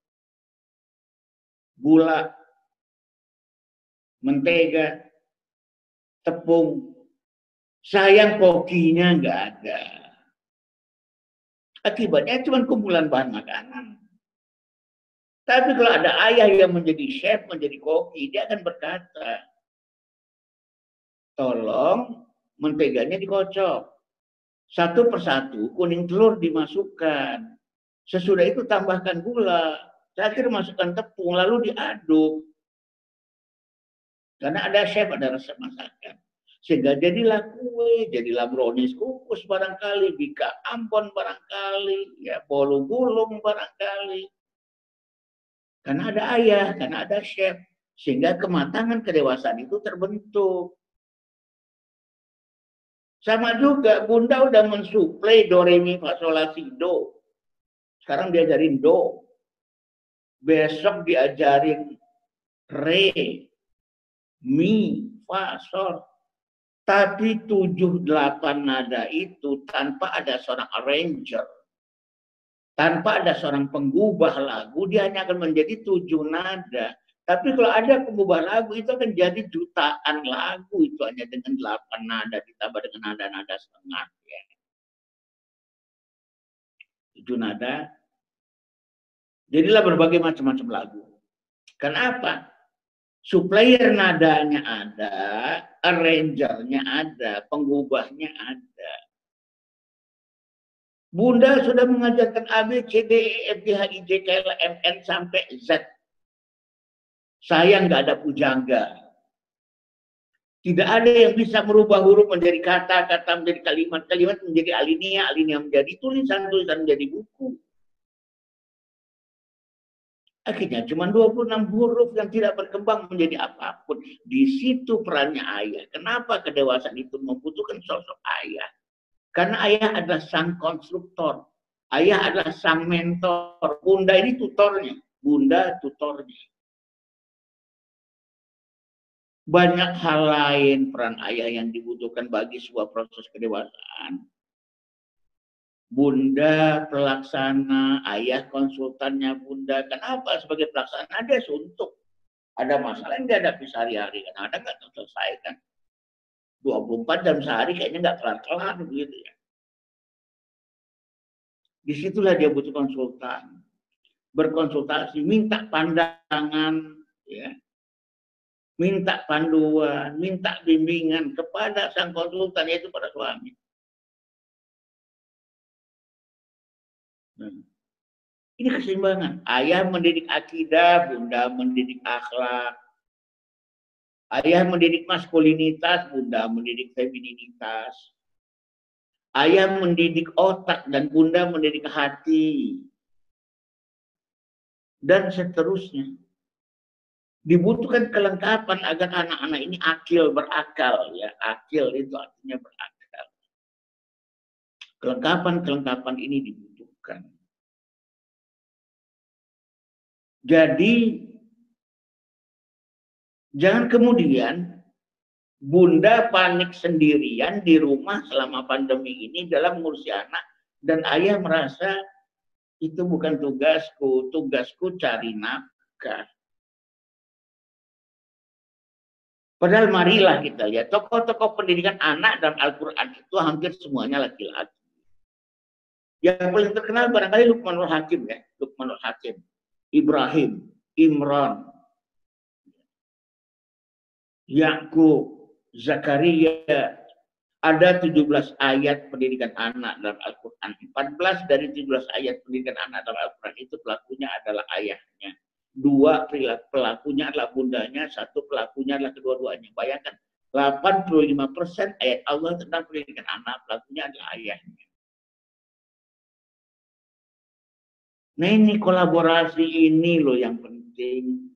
gula, mentega, tepung. Sayang kokinya nggak ada. Akibatnya cuma kumpulan bahan makanan. Tapi kalau ada ayah yang menjadi chef, menjadi koki, dia akan berkata, tolong menteganya dikocok. Satu persatu kuning telur dimasukkan. Sesudah itu tambahkan gula. Terakhir masukkan tepung, lalu diaduk. Karena ada chef, ada resep masakan. Sehingga jadilah kue, jadilah brownies kukus barangkali, bika ampon barangkali, ya bolu gulung barangkali. Karena ada ayah, karena ada chef. Sehingga kematangan kedewasaan itu terbentuk. Sama juga, Bunda udah mensuplai do, re, mi, fa, sol, la, si, do. Sekarang diajarin do. Besok diajarin re, mi, fa, sol. Tapi 7-8 nada itu tanpa ada seorang arranger, tanpa ada seorang penggubah lagu, dia hanya akan menjadi 7 nada. Tapi kalau ada pengubah lagu, itu akan jadi jutaan lagu, itu hanya dengan 8 nada, ditambah dengan nada-nada setengah. Ya. 7 nada, jadilah berbagai macam-macam lagu. Kenapa? Supplier nadanya ada, arrangernya ada, pengubahnya ada. Bunda sudah mengajarkan A, B, C, D, E, F, G, H, I, J, K, L, M, N sampai Z. Saya nggak ada pujangga. Tidak ada yang bisa merubah huruf menjadi kata, kata menjadi kalimat, kalimat menjadi alinea, alinea menjadi tulisan, tulisan menjadi buku. Akhirnya cuma 26 huruf yang tidak berkembang menjadi apapun. Di situ perannya ayah. Kenapa kedewasaan itu membutuhkan sosok ayah? Karena ayah adalah sang konstruktor. Ayah adalah sang mentor. Bunda ini tutornya. Bunda tutornya. Banyak hal lain peran ayah yang dibutuhkan bagi sebuah proses kedewasaan. Bunda pelaksana, ayah konsultannya Bunda. Kenapa? Sebagai pelaksana dia suntuk. Ada masalah yang dihadapi sehari-hari. Kadang-kadang nggak terselesaikan. 24 jam sehari kayaknya nggak kelar-kelar begitu ya. Disitulah dia butuh konsultan. Berkonsultasi, minta pandangan, ya, minta panduan, minta bimbingan kepada sang konsultan, yaitu pada suami. Ini keseimbangan. Ayah mendidik akidah, Bunda mendidik akhlak. Ayah mendidik maskulinitas, Bunda mendidik femininitas. Ayah mendidik otak dan Bunda mendidik hati. Dan seterusnya. Dibutuhkan kelengkapan agar anak-anak ini akil, berakal. Ya, akil itu artinya berakal. Kelengkapan-kelengkapan ini dibutuhkan. Jadi, jangan kemudian Bunda panik sendirian di rumah selama pandemi ini dalam mengurusi anak, dan ayah merasa itu bukan tugasku, tugasku cari nafkah. Padahal marilah kita lihat, tokoh-tokoh pendidikan anak dalam Al-Quran itu hampir semuanya laki-laki. Yang paling terkenal barangkali Luqmanul Hakim ya, Luqmanul Hakim. Ibrahim, Imran, Yakub, Zakaria. Ada 17 ayat pendidikan anak dalam Al-Quran. 14 dari 17 ayat pendidikan anak dalam Al-Quran itu pelakunya adalah ayahnya. 2 pelakunya adalah bundanya, 1 pelakunya adalah kedua-duanya. Bayangkan, 85% ayat Allah tentang pendidikan anak, pelakunya adalah ayahnya. Nah ini kolaborasi ini loh yang penting.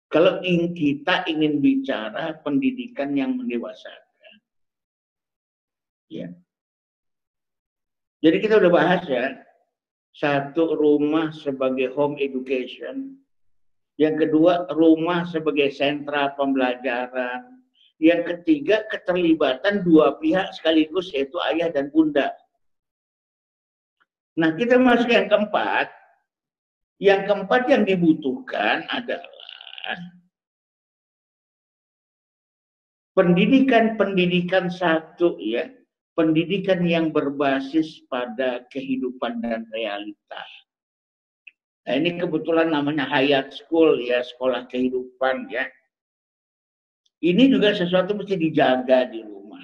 Kalau kita ingin bicara pendidikan yang mendewasakan. Ya. Jadi kita udah bahas ya. 1, rumah sebagai home education. Yang kedua, rumah sebagai sentra pembelajaran. Yang ketiga, keterlibatan 2 pihak sekaligus, yaitu ayah dan bunda. Nah, kita masuk yang keempat. Yang keempat yang dibutuhkan adalah pendidikan satu ya, pendidikan yang berbasis pada kehidupan dan realita. Nah, ini kebetulan namanya Hayat School ya, sekolah kehidupan ya. Ini juga sesuatu mesti dijaga di rumah.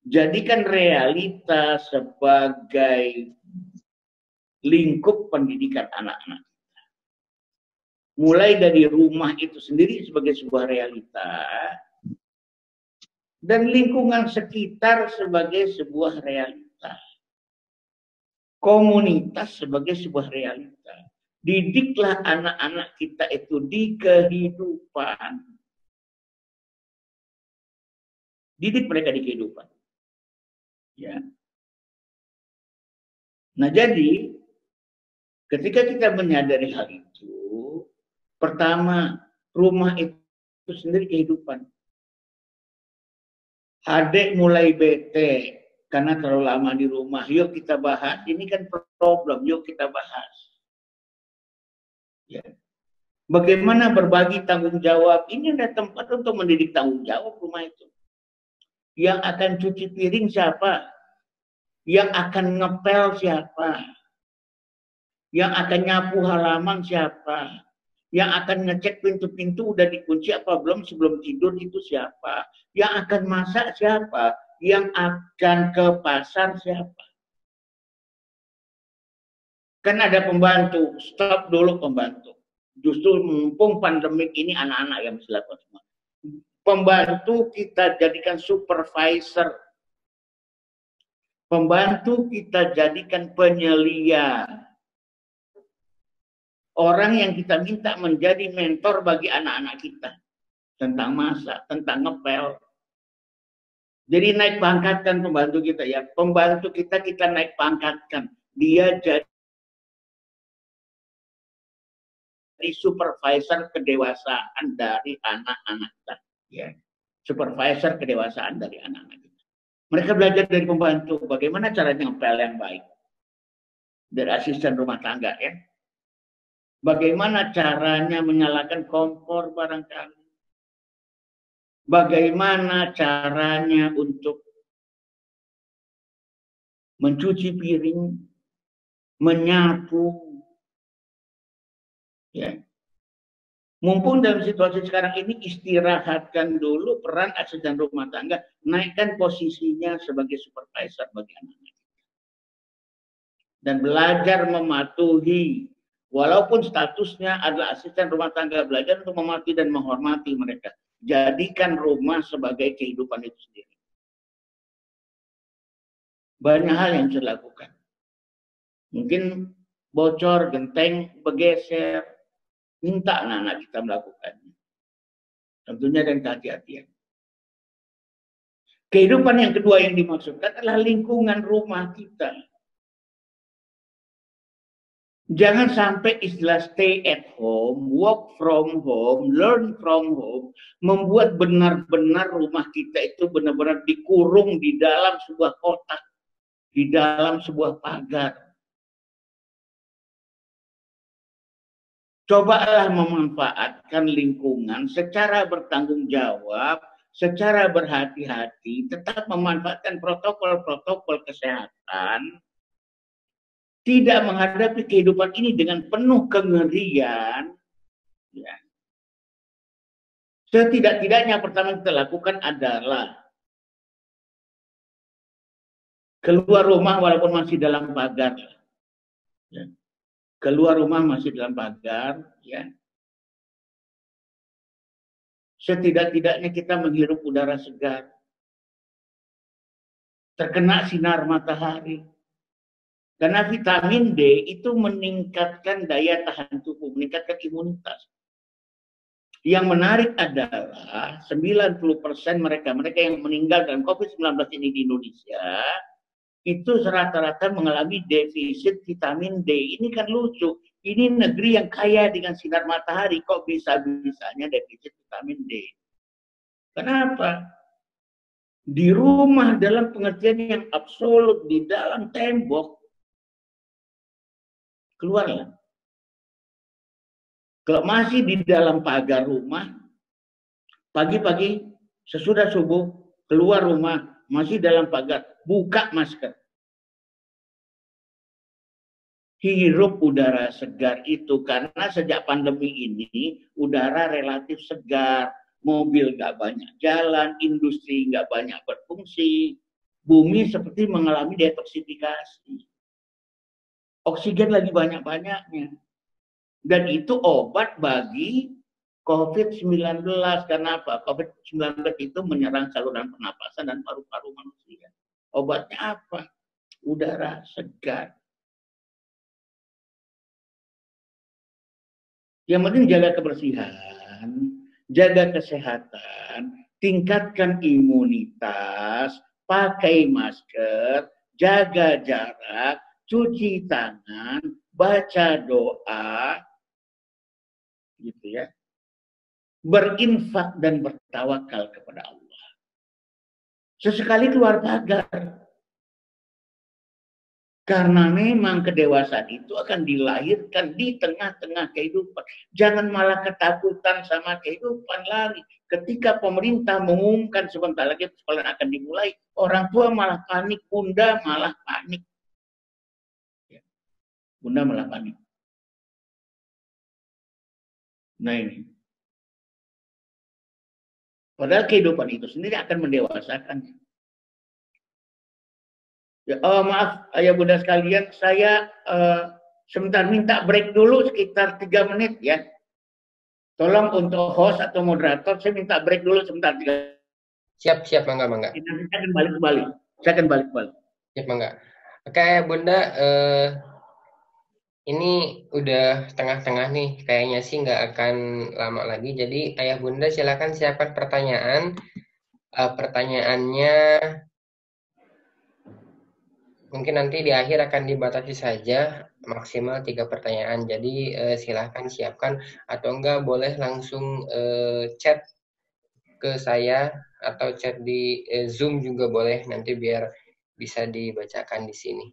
Jadikan realita sebagai lingkup pendidikan anak-anak. Mulai dari rumah itu sendiri sebagai sebuah realita, dan lingkungan sekitar sebagai sebuah realita. Komunitas sebagai sebuah realita. Didiklah anak-anak kita itu di kehidupan. Didik mereka di kehidupan. Ya. Nah, jadi ketika kita menyadari hal itu, pertama, rumah itu sendiri kehidupan. Adik mulai bete karena terlalu lama di rumah. Yuk kita bahas. Ini kan problem. Yuk kita bahas. Ya. Bagaimana berbagi tanggung jawab? Ini ada tempat untuk mendidik tanggung jawab rumah itu. Yang akan cuci piring siapa? Yang akan ngepel siapa? Yang akan nyapu halaman siapa? Yang akan ngecek pintu-pintu udah dikunci apa belum sebelum tidur itu siapa? Yang akan masak siapa? Yang akan ke pasar siapa? Kan ada pembantu, stop dulu pembantu. Justru mumpung pandemik ini anak-anak yang bisa lakukan semua. Pembantu kita jadikan supervisor. Pembantu kita jadikan penyelia. Orang yang kita minta menjadi mentor bagi anak-anak kita. Tentang masak, tentang ngepel. Jadi naik pangkatkan pembantu kita ya. Pembantu kita naik pangkatkan. Dia jadi supervisor kedewasaan dari anak-anak kita. Ya. Supervisor kedewasaan dari anak-anak kita. Mereka belajar dari pembantu. Bagaimana caranya ngepel yang baik. Dari asisten rumah tangga ya. Bagaimana caranya menyalakan kompor barangkali. Bagaimana caranya untuk mencuci piring, menyapu. Ya. Mumpung dalam situasi sekarang ini istirahatkan dulu peran asisten rumah tangga, naikkan posisinya sebagai supervisor bagi anak-anak. Dan belajar mematuhi. Walaupun statusnya adalah asisten rumah tangga, belajar untuk mematuhi dan menghormati mereka. Jadikan rumah sebagai kehidupan itu sendiri. Banyak hal yang bisa dilakukan. Mungkin bocor, genteng, bergeser. Minta anak-anak kita melakukannya. Tentunya dengan kehati-hatian. Kehidupan yang kedua yang dimaksudkan adalah lingkungan rumah kita. Jangan sampai istilah stay at home, work from home, learn from home, membuat benar-benar rumah kita itu benar-benar dikurung di dalam sebuah kotak, di dalam sebuah pagar. Cobalah memanfaatkan lingkungan secara bertanggung jawab, secara berhati-hati, tetap memanfaatkan protokol-protokol kesehatan, tidak menghadapi kehidupan ini dengan penuh kengerian, ya. Setidak-tidaknya pertama kita lakukan adalah keluar rumah walaupun masih dalam pagar. Ya. Keluar rumah masih dalam pagar, ya. Setidak-tidaknya kita menghirup udara segar. Terkena sinar matahari. Karena vitamin D itu meningkatkan daya tahan tubuh, meningkatkan imunitas. Yang menarik adalah 90% mereka yang meninggal dalam COVID-19 ini di Indonesia, itu rata-rata mengalami defisit vitamin D. Ini kan lucu. Ini negeri yang kaya dengan sinar matahari, kok bisa-bisanya defisit vitamin D. Kenapa? Di rumah dalam pengertian yang absolut, di dalam tembok, keluarlah. Kalau masih di dalam pagar rumah, Pagi-pagi sesudah subuh keluar rumah masih dalam pagar, buka masker. Hirup udara segar itu karena sejak pandemi ini udara relatif segar, mobil nggak banyak jalan, industri nggak banyak berfungsi, bumi seperti mengalami detoksifikasi. Oksigen lagi banyak-banyaknya. Dan itu obat bagi COVID-19. Karena apa? COVID-19 itu menyerang saluran pernapasan dan paru-paru manusia. Obatnya apa? Udara segar. Yang penting jaga kebersihan, jaga kesehatan, tingkatkan imunitas, pakai masker, jaga jarak, cuci tangan, baca doa, gitu ya. Berinfak dan bertawakal kepada Allah. Sesekali keluar pagar. Karena memang kedewasaan itu akan dilahirkan di tengah-tengah kehidupan. Jangan malah ketakutan sama kehidupan lari. Ketika pemerintah mengumumkan sebentar lagi sekolah akan dimulai, orang tua malah panik, bunda malah panik. Bunda malah panik. Nah ini. Padahal kehidupan itu sendiri akan mendewasakannya. Ya, maaf ayah bunda sekalian, saya sebentar minta break dulu sekitar 3 menit ya. Tolong untuk host atau moderator, saya minta break dulu sebentar. Siap, Mangga. Saya akan balik kembali. Siap, Mangga. Oke, ayah bunda, ini udah tengah-tengah nih, kayaknya sih nggak akan lama lagi. Jadi ayah bunda silakan siapkan pertanyaan. Pertanyaannya mungkin nanti di akhir akan dibatasi saja maksimal 3 pertanyaan. Jadi silahkan siapkan atau enggak boleh langsung chat ke saya atau chat di Zoom juga boleh, nanti biar bisa dibacakan di sini.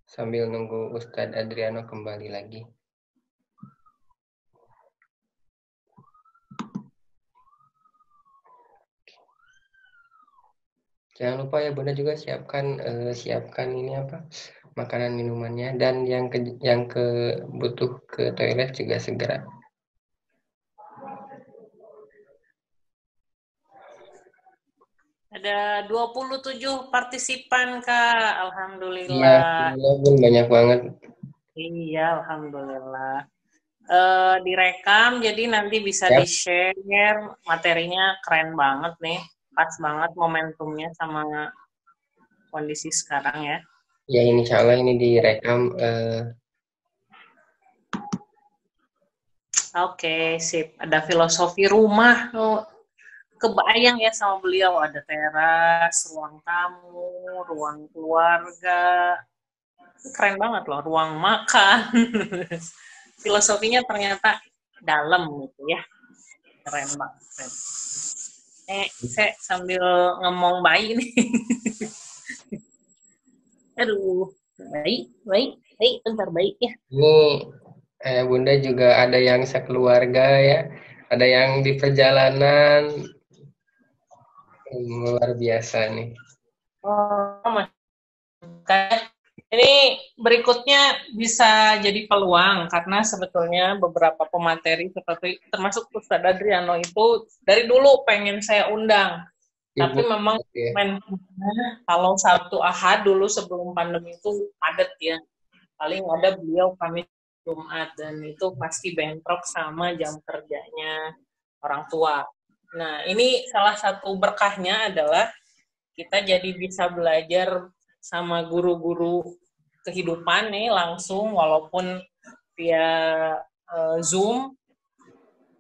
Sambil nunggu Ustadz Adriano kembali lagi. Jangan lupa ya bunda juga siapkan ini apa, makanan minumannya, dan yang butuh ke toilet juga segera. Ada 27 partisipan Kak, alhamdulillah. Iya, alhamdulillah bun, banyak banget. Iya, alhamdulillah. Direkam jadi nanti bisa di-share, materinya keren banget nih. Pas banget momentumnya sama kondisi sekarang ya. Ya, insya Allah ini direkam. Oke, sip. Ada filosofi rumah. Kebayang ya sama beliau. Ada teras, ruang tamu, ruang keluarga. Keren banget loh, ruang makan. Filosofinya ternyata dalam gitu ya. Keren banget. Keren. Saya sambil ngomong bayi nih. Aduh, baik, bentar baik ya. Ini bunda juga ada yang sekeluarga ya, ada yang di perjalanan, luar biasa nih. Oh, ini berikutnya bisa jadi peluang karena sebetulnya beberapa pemateri seperti termasuk Ustadz Adriano itu dari dulu pengen saya undang. Tapi memang kalau Sabtu Ahad dulu sebelum pandemi itu padat ya. Paling ada beliau Kamis Jumat dan itu pasti bentrok sama jam kerjanya orang tua. Nah, ini salah satu berkahnya adalah kita jadi bisa belajar sama guru-guru kehidupan nih langsung walaupun via Zoom,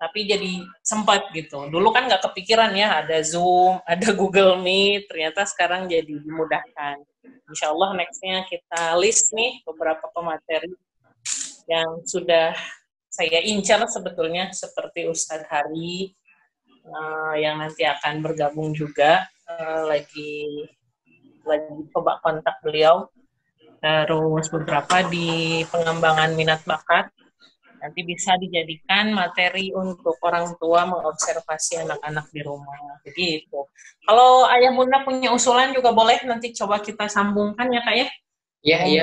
tapi jadi sempat gitu. Dulu kan nggak kepikiran ya ada Zoom, ada Google Meet, ternyata sekarang jadi dimudahkan. Insya Allah next-nya kita list nih beberapa pemateri yang sudah saya incar sebetulnya seperti Ustadz Hari yang nanti akan bergabung juga, lagi coba kontak beliau. terus beberapa di pengembangan minat bakat. Nanti bisa dijadikan materi untuk orang tua mengobservasi anak-anak di rumah. Begitu. Kalau ayah bunda punya usulan juga boleh nanti coba kita sambungkan ya kak ya. Iya, iya.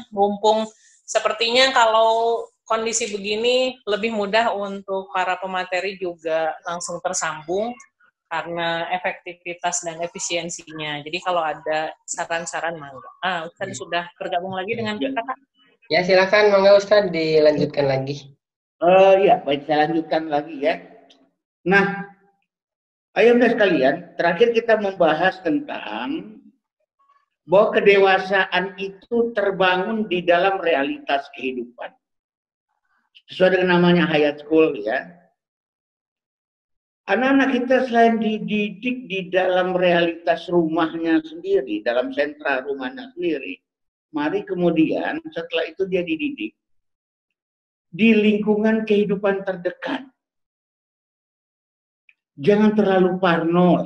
Mumpung sepertinya kalau kondisi begini lebih mudah untuk para pemateri juga langsung tersambung karena efektivitas dan efisiensinya. Jadi kalau ada saran-saran mangga. Ustaz sudah bergabung lagi dengan kita kak. Ya silakan mangga Ustaz dilanjutkan lagi. Ya, baik saya lanjutkan lagi ya. Nah, ayo sekalian, terakhir kita membahas tentang bahwa kedewasaan itu terbangun di dalam realitas kehidupan. Sesuai dengan namanya Hayat School ya. Anak-anak kita selain dididik di dalam realitas rumahnya sendiri, dalam sentra rumahnya sendiri, mari kemudian setelah itu dia dididik di lingkungan kehidupan terdekat. Jangan terlalu parno.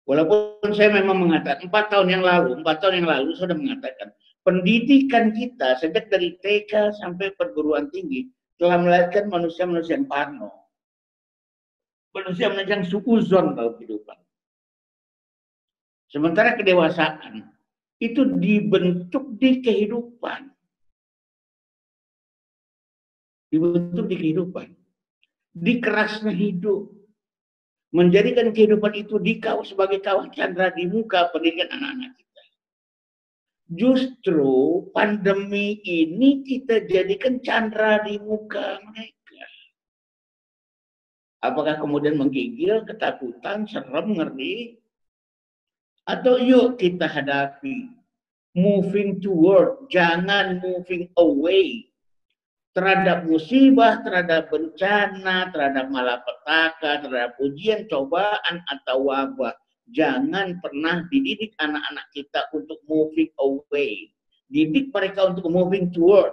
Walaupun saya memang mengatakan 4 tahun yang lalu sudah mengatakan pendidikan kita sejak dari TK sampai perguruan tinggi telah melahirkan manusia-manusia yang parno. Manusia-manusia yang suuzon dalam kehidupan. Sementara kedewasaan itu dibentuk di kehidupan. Dibentuk di kehidupan. Di kerasnya hidup. Menjadikan kehidupan itu sebagai kawan candra di muka pendidikan anak-anak kita. Justru pandemi ini kita jadikan candra di muka mereka. Apakah kemudian menggigil, ketakutan, serem, ngeri? Atau yuk kita hadapi. Moving toward, jangan moving away. Terhadap musibah, terhadap bencana, terhadap malapetaka, terhadap ujian, cobaan, atau wabah. Jangan pernah dididik anak-anak kita untuk moving away. Didik mereka untuk moving toward.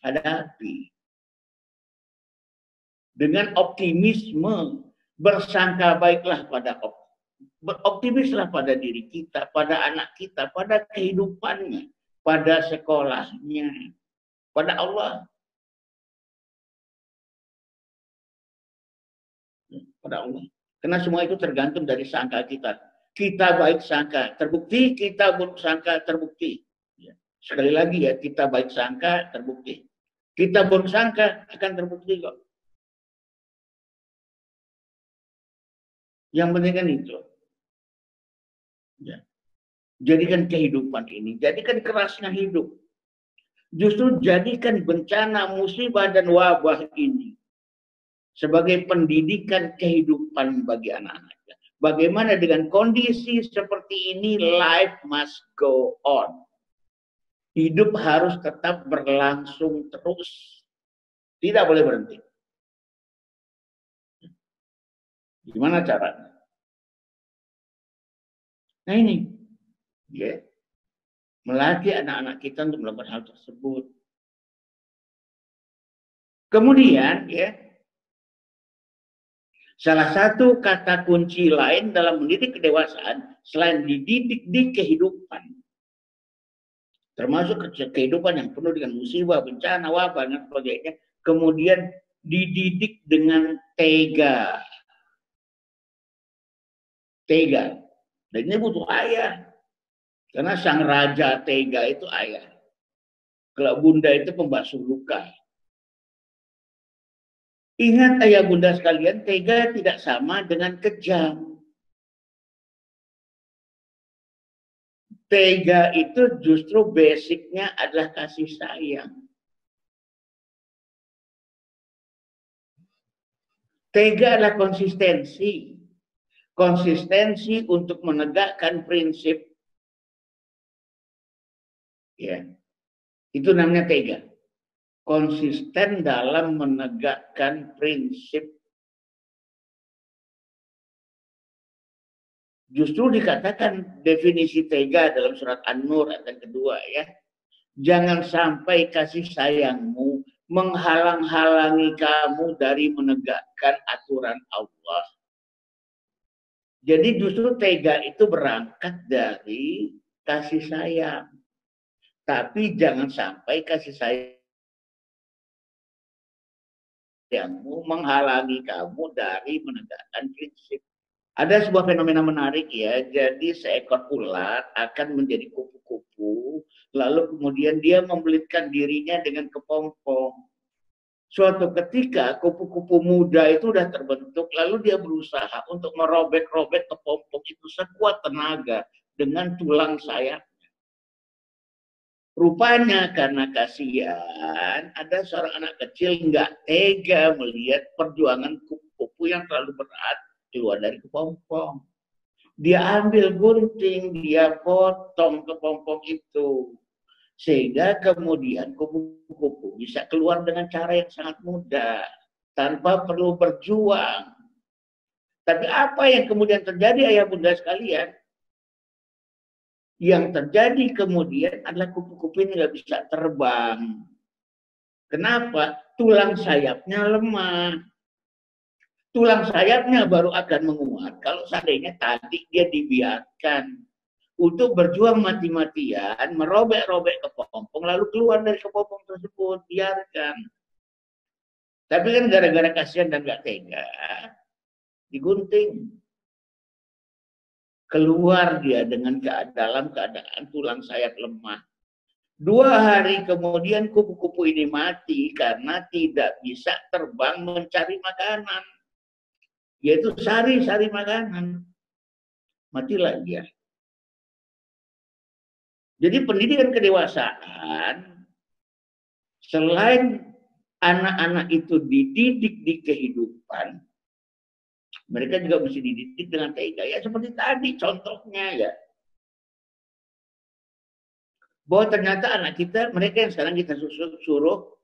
Hadapi. Dengan optimisme, bersangka baiklah pada beroptimislah pada diri kita, pada anak kita, pada kehidupannya, pada sekolahnya. Pada Allah. Pada Allah. Karena semua itu tergantung dari sangka kita. Kita baik sangka terbukti, kita buruk sangka terbukti. Sekali lagi ya, kita baik sangka terbukti. Kita buruk sangka akan terbukti kok. Yang penting kan itu. Ya. Jadikan kehidupan ini, jadikan kerasnya hidup. Justru jadikan bencana, musibah, dan wabah ini sebagai pendidikan kehidupan bagi anak-anaknya. Bagaimana dengan kondisi seperti ini, life must go on. Hidup harus tetap berlangsung terus. Tidak boleh berhenti. Gimana caranya? Nah ini. Ya. Melatih anak-anak kita untuk melakukan hal tersebut. Kemudian, ya, salah satu kata kunci lain dalam mendidik kedewasaan selain dididik di kehidupan, termasuk kehidupan yang penuh dengan musibah, bencana, wabah, dan sebagainya, kemudian dididik dengan tega. Tega. Dan ini butuh ayah. Karena sang raja tega itu ayah. Kalau bunda itu pembasuh luka. Ingat ayah bunda sekalian, tega tidak sama dengan kejam. Tega itu justru basicnya adalah kasih sayang. Tega adalah konsistensi. Konsistensi untuk menegakkan prinsip. Ya, itu namanya tega. Konsisten dalam menegakkan prinsip. Justru dikatakan definisi tega dalam surat An-Nur ayat yang kedua ya. Jangan sampai kasih sayangmu menghalang-halangi kamu dari menegakkan aturan Allah. Jadi justru tega itu berangkat dari kasih sayang. Tapi jangan sampai kasih sayangmu menghalangi kamu dari menegakkan prinsip. Ada sebuah fenomena menarik ya, jadi seekor ular akan menjadi kupu-kupu, lalu kemudian dia membelitkan dirinya dengan kepompong. Suatu ketika kupu-kupu muda itu sudah terbentuk, lalu dia berusaha untuk merobek-robek kepompong itu sekuat tenaga dengan tulang sayap. Rupanya karena kasihan, ada seorang anak kecil nggak tega melihat perjuangan kupu-kupu yang terlalu berat keluar dari kepompong. Dia ambil gunting, dia potong kepompong itu. Sehingga kemudian kupu-kupu bisa keluar dengan cara yang sangat mudah. Tanpa perlu berjuang. Tapi apa yang kemudian terjadi ayah bunda sekalian? Yang terjadi kemudian adalah kupu-kupu ini nggak bisa terbang. Kenapa? Tulang sayapnya lemah. Tulang sayapnya baru akan menguat kalau seandainya tadi dia dibiarkan untuk berjuang mati-matian, merobek-robek kepompong, lalu keluar dari kepompong tersebut, biarkan. Tapi kan gara-gara kasihan dan gak tega, digunting. Keluar dia dengan dalam keadaan tulang sayap lemah. 2 hari kemudian kupu-kupu ini mati karena tidak bisa terbang mencari makanan. Yaitu sari-sari makanan. Matilah dia. Jadi pendidikan kedewasaan, selain anak-anak itu dididik di kehidupan, mereka juga mesti dididik dengan tega. Ya seperti tadi contohnya ya. Bahwa ternyata anak kita, mereka yang sekarang kita suruh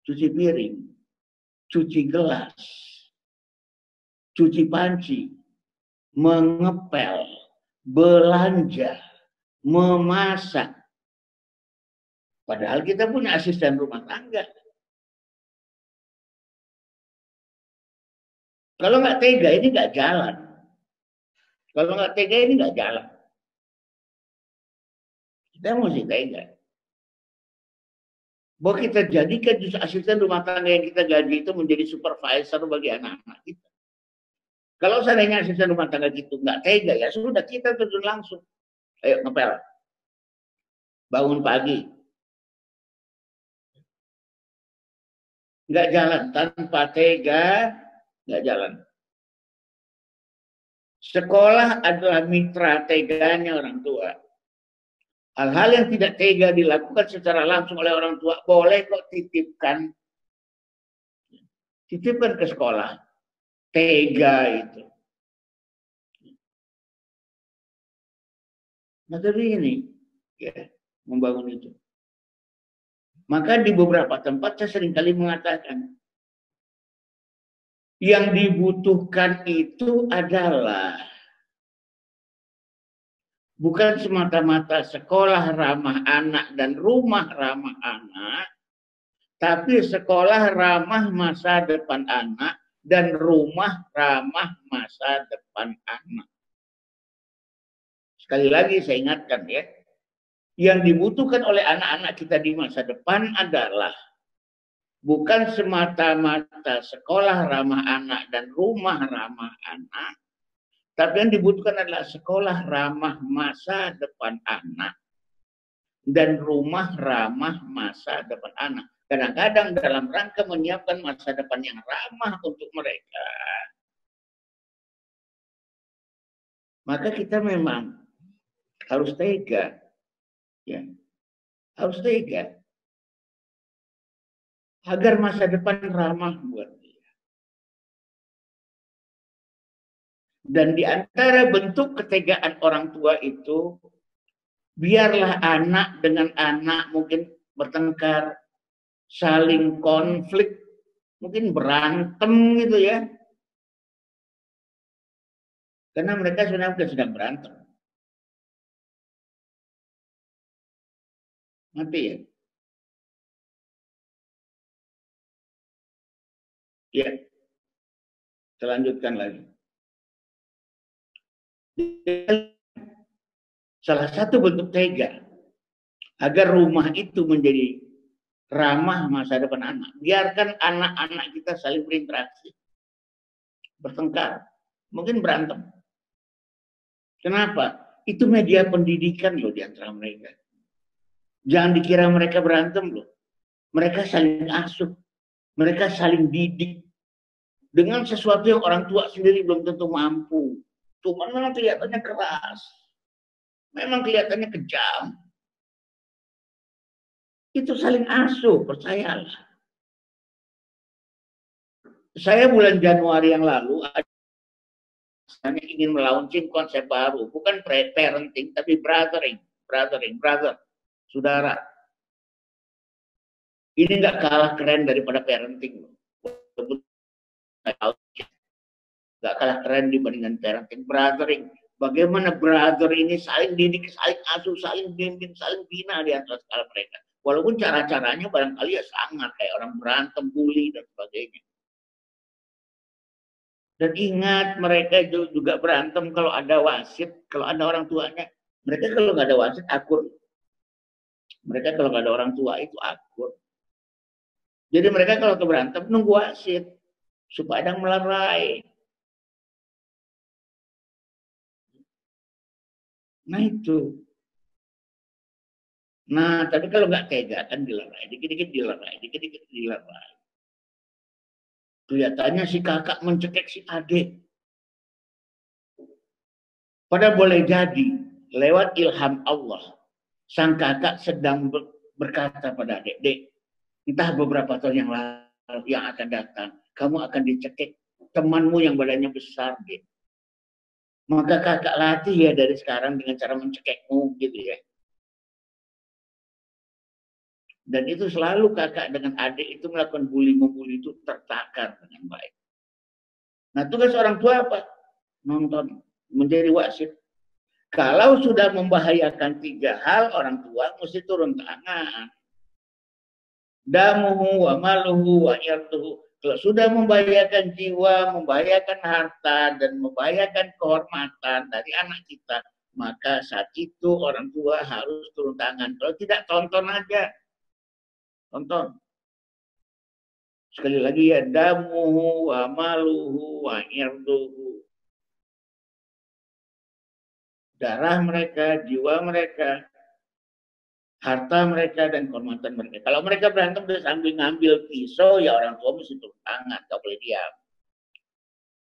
cuci piring, cuci gelas, cuci panci, mengepel, belanja, memasak. Padahal kita punya asisten rumah tangga. Kalau nggak tega ini nggak jalan. Kalau nggak tega ini nggak jalan. Kita mesti tega. Bahwa kita jadikan justru asisten rumah tangga yang kita gaji itu menjadi supervisor bagi anak-anak kita. Kalau seandainya asisten rumah tangga itu nggak tega, ya sudah kita terjun langsung. Ayo ngepel. Bangun pagi. Nggak jalan. Tanpa tega, nggak jalan. Sekolah adalah mitra teganya orang tua. Hal-hal yang tidak tega dilakukan secara langsung oleh orang tua, boleh kok titipkan. Titipkan ke sekolah. Tega itu. Nah, tapi ini, ya, membangun itu. Maka di beberapa tempat saya seringkali mengatakan, yang dibutuhkan itu adalah bukan semata-mata sekolah ramah anak dan rumah ramah anak, tapi sekolah ramah masa depan anak dan rumah ramah masa depan anak. Sekali lagi saya ingatkan ya, yang dibutuhkan oleh anak-anak kita di masa depan adalah bukan semata-mata sekolah ramah anak dan rumah ramah anak, tapi yang dibutuhkan adalah sekolah ramah masa depan anak dan rumah ramah masa depan anak. Kadang-kadang dalam rangka menyiapkan masa depan yang ramah untuk mereka, maka kita memang harus tega, ya, harus tega agar masa depan ramah buat dia. Dan di antara bentuk ketegaan orang tua itu, biarlah anak dengan anak mungkin bertengkar, saling konflik, mungkin berantem gitu ya. Karena mereka sebenarnya sedang berantem. Mati ya. Ya, kita lanjutkan lagi. Salah satu bentuk tega agar rumah itu menjadi ramah masa depan anak. Biarkan anak-anak kita saling berinteraksi, bertengkar, mungkin berantem. Kenapa? Itu media pendidikan loh di antara mereka. Jangan dikira mereka berantem loh. Mereka saling asuh, mereka saling didik dengan sesuatu yang orang tua sendiri belum tentu mampu. Cuma memang kelihatannya keras, memang kelihatannya kejam. Itu saling asuh, percayalah. Saya bulan Januari yang lalu saya ingin melaunching konsep baru, bukan parenting tapi brothering, brother, saudara. Ini nggak kalah keren daripada parenting. Nggak kalah keren dibandingkan parenting. Brothering, bagaimana brother ini saling didik, saling asuh, saling bimbing, saling bina di antara skala mereka. Walaupun cara-caranya barangkali ya sangat kayak orang berantem, bully dan sebagainya. Dan ingat, mereka juga berantem kalau ada wasit, kalau ada orang tuanya. Mereka kalau nggak ada wasit akur. Mereka kalau nggak ada orang tua itu akur. Jadi mereka kalau berantem nunggu wasit supaya ada melerai. Nah itu. Nah, tapi kalau nggak tega kan dilerai, dikit-dikit dilerai, dikit-dikit dilerai. Kelihatannya si kakak mencekik si adik. Padahal boleh jadi lewat ilham Allah, sang kakak sedang berkata pada adik, "Dek, entah beberapa tahun yang lalu yang akan datang, kamu akan dicekik temanmu yang badannya besar, Dek. Maka kakak latih ya dari sekarang dengan cara mencekikmu," gitu ya. Dan itu selalu kakak dengan adik itu melakukan bully-membuli itu tertakar dengan baik. Nah, tugas orang tua apa? Nonton, menjadi wasit. Kalau sudah membahayakan 3 hal, orang tua mesti turun tangan. Damuhu wa maluhu wa irduhu. Kalau sudah membahayakan jiwa, membahayakan harta, dan membahayakan kehormatan dari anak kita, maka saat itu orang tua harus turun tangan. Kalau tidak, tonton aja. Tonton. Sekali lagi ya, damuhu wa maluhu wa irduhu. Darah mereka, jiwa mereka, harta mereka, dan kehormatan mereka. Kalau mereka berantem terus sambil ngambil pisau, ya orang tua mesti turun tangan, tak boleh diam.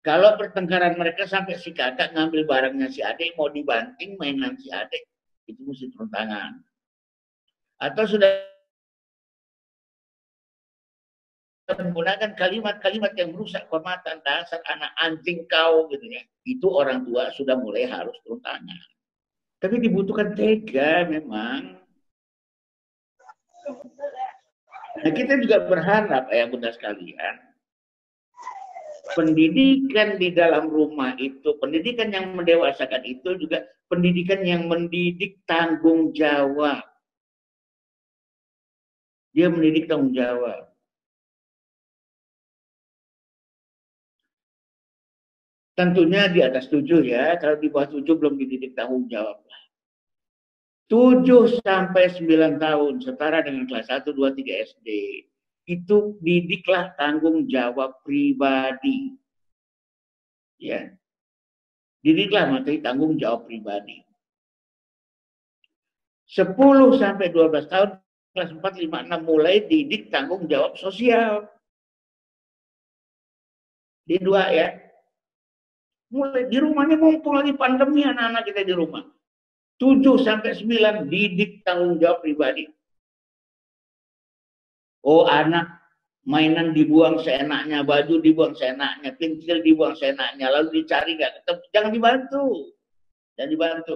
Kalau pertengkaran mereka sampai si kakak ngambil barangnya si adik, mau dibanting mainan si adik, itu mesti turun tangan. Atau sudah menggunakan kalimat-kalimat yang merusak kehormatan, dasar anak anjing kau gitu ya, itu orang tua sudah mulai harus turun tangan. Tapi dibutuhkan tega memang. Nah, kita juga berharap ayah bunda sekalian, pendidikan di dalam rumah itu, pendidikan yang mendewasakan itu juga pendidikan yang mendidik tanggung jawab. Dia mendidik tanggung jawab. Tentunya di atas 7 ya, kalau di bawah 7 belum dididik tanggung jawab. 7 sampai 9 tahun, setara dengan kelas 1, 2, 3 SD. Itu didiklah tanggung jawab pribadi. Ya. Didiklah materi tanggung jawab pribadi. 10 sampai 12 tahun, kelas 4, 5, 6 mulai didik tanggung jawab sosial. Di 2 ya. Mulai di rumahnya mumpung lagi pandemi anak-anak kita di rumah. 7 sampai 9 didik tanggung jawab pribadi. Oh, anak mainan dibuang seenaknya, baju dibuang seenaknya, pensil dibuang seenaknya, lalu dicari nggak ketemu, jangan dibantu. Jangan dibantu.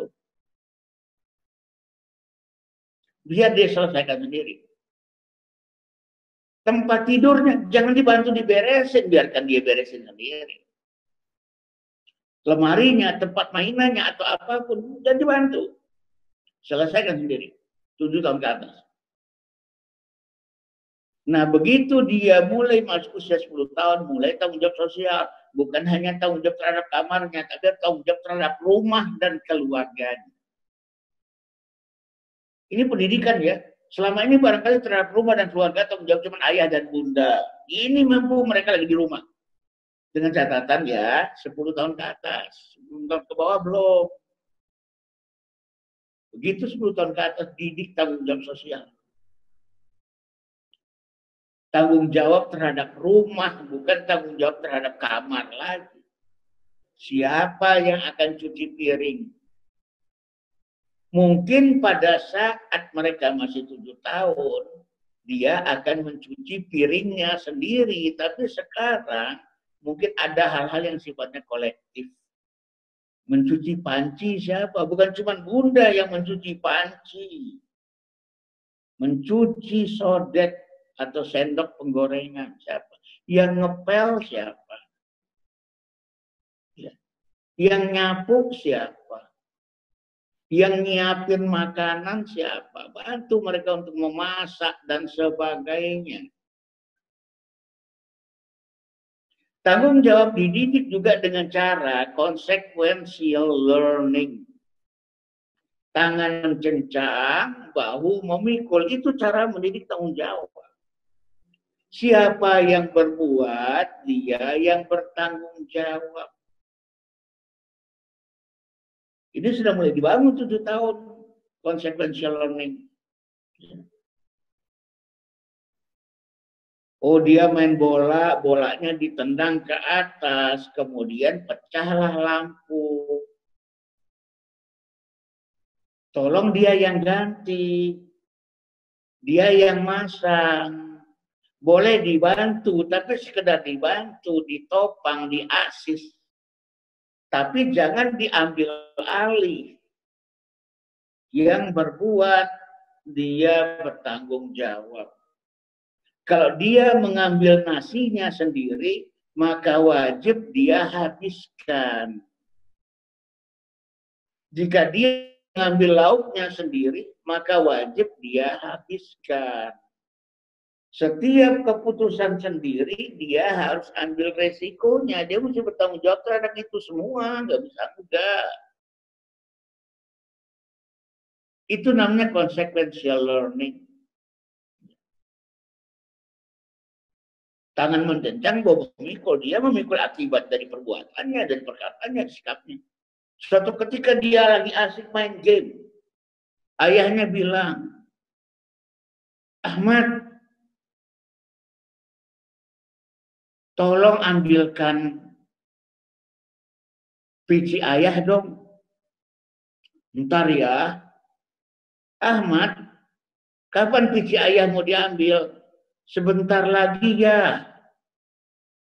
Biar dia selesaikan sendiri. Tempat tidurnya jangan dibantu diberesin, biarkan dia beresin sendiri. Lemarinya, tempat mainannya, atau apapun, dan dibantu. Selesaikan sendiri. 7 tahun ke atas. Nah, begitu dia mulai masuk usia 10 tahun, mulai tanggung jawab sosial. Bukan hanya tanggung jawab terhadap kamarnya, tapi tanggung jawab terhadap rumah dan keluarganya. Ini pendidikan ya. Selama ini barangkali terhadap rumah dan keluarga tanggung jawab cuma ayah dan bunda. Ini mampu mereka lagi di rumah. Dengan catatan ya, 10 tahun ke atas. 10 tahun ke bawah belum. Begitu 10 tahun ke atas, didik tanggung jawab sosial. Tanggung jawab terhadap rumah, bukan tanggung jawab terhadap kamar lagi. Siapa yang akan cuci piring? Mungkin pada saat mereka masih 7 tahun, dia akan mencuci piringnya sendiri. Tapi sekarang mungkin ada hal-hal yang sifatnya kolektif. Mencuci panci siapa? Bukan cuma bunda yang mencuci panci. Mencuci sodet atau sendok penggorengan siapa? Yang ngepel siapa? Yang nyapu siapa? Yang nyiapin makanan siapa? Bantu mereka untuk memasak dan sebagainya. Tanggung jawab dididik juga dengan cara consequential learning. Tangan mencengcang, bahu memikul. Itu cara mendidik tanggung jawab. Siapa yang berbuat, dia yang bertanggung jawab. Ini sudah mulai dibangun 7 tahun. Consequential learning. Oh, dia main bola, bolanya ditendang ke atas, kemudian pecahlah lampu. Tolong dia yang ganti. Dia yang masang. Boleh dibantu, tapi sekedar dibantu, ditopang, diasis. Tapi jangan diambil alih. Yang berbuat, dia bertanggung jawab. Kalau dia mengambil nasinya sendiri, maka wajib dia habiskan. Jika dia mengambil lauknya sendiri, maka wajib dia habiskan. Setiap keputusan sendiri, dia harus ambil resikonya. Dia mesti bertanggung jawab terhadap itu semua, nggak bisa enggak. Itu namanya consequential learning. Tangan mencengcang, bawa memikul. Dia memikul akibat dari perbuatannya dan perkataannya, sikapnya. Suatu ketika dia lagi asik main game. Ayahnya bilang, Ahmad, tolong ambilkan PC ayah dong. Ntar ya. Ahmad, kapan PC ayah mau diambil? Sebentar lagi ya.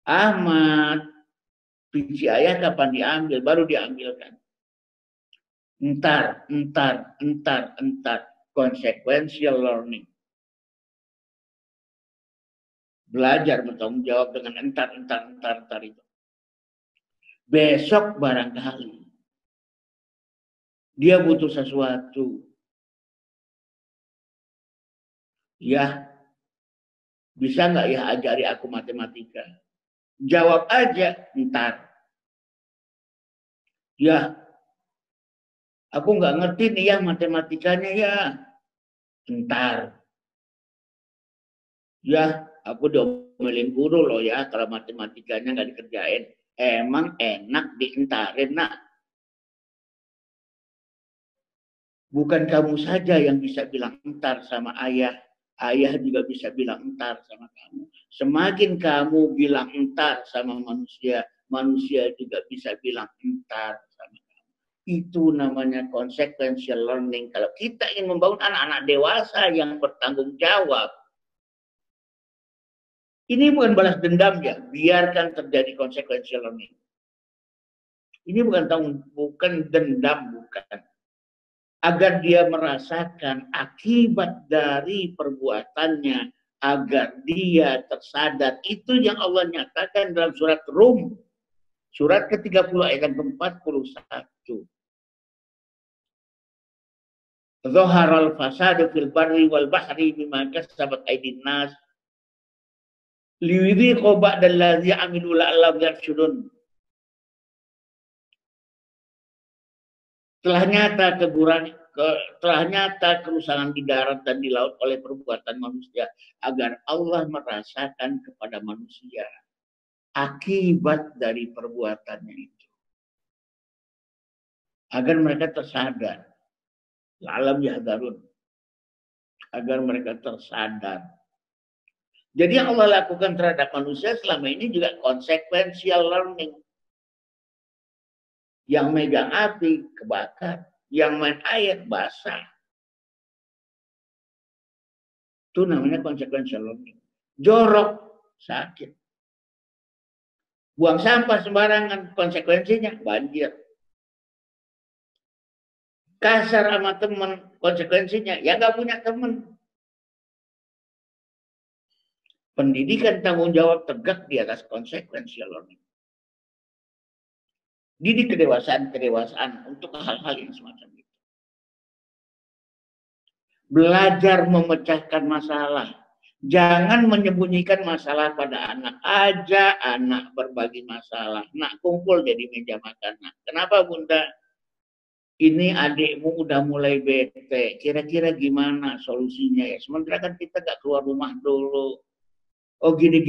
Ahmad, PC ayah kapan diambil? Baru diambilkan. Entar. Consequential learning. Belajar bertanggung jawab dengan entar itu. Besok barangkali dia butuh sesuatu. Ya, bisa nggak ya ajari aku matematika? Jawab aja, entar. Ya, aku nggak ngerti nih ya matematikanya ya. Entar. Ya, aku diomelin guru loh ya kalau matematikanya nggak dikerjain. Emang enak dientarin, nak. Bukan kamu saja yang bisa bilang entar sama ayah. Ayah juga bisa bilang entar sama kamu. Semakin kamu bilang entar sama manusia, manusia juga bisa bilang entar sama kamu. Itu namanya consequential learning. Kalau kita ingin membangun anak-anak dewasa yang bertanggung jawab, ini bukan balas dendam ya, biarkan terjadi consequential learning. Ini bukan dendam, bukan. Agar dia merasakan akibat dari perbuatannya, agar dia tersadar. Itu yang Allah nyatakan dalam surat Rum, surat ke-30 ayat ke-41. Zaharal fasadu fil barri wal bahri bima kasabat aydin nas Liwidhiqu ba'dal ladzi 'amilu la'allahum yarshudun. Telah nyata kerusakan di darat dan di laut oleh perbuatan manusia, agar Allah merasakan kepada manusia akibat dari perbuatannya itu, agar mereka tersadar, alam yahdarun, agar mereka tersadar. Jadi yang Allah lakukan terhadap manusia selama ini juga consequential learning. Yang megang api kebakar, yang main air basah. Itu namanya consequential learning. Jorok, sakit. Buang sampah sembarangan, konsekuensinya banjir. Kasar sama teman, konsekuensinya ya nggak punya teman. Pendidikan tanggung jawab tegak di atas consequential learning. Didik kedewasaan untuk hal-hal yang semacam itu. Belajar memecahkan masalah. Jangan menyembunyikan masalah pada anak. Ajak anak berbagi masalah. Nak kumpul jadi meja makan. Nah, kenapa Bunda? Ini adikmu udah mulai bete. Kira-kira gimana solusinya ya? Sementara kan kita gak keluar rumah dulu. Oh gini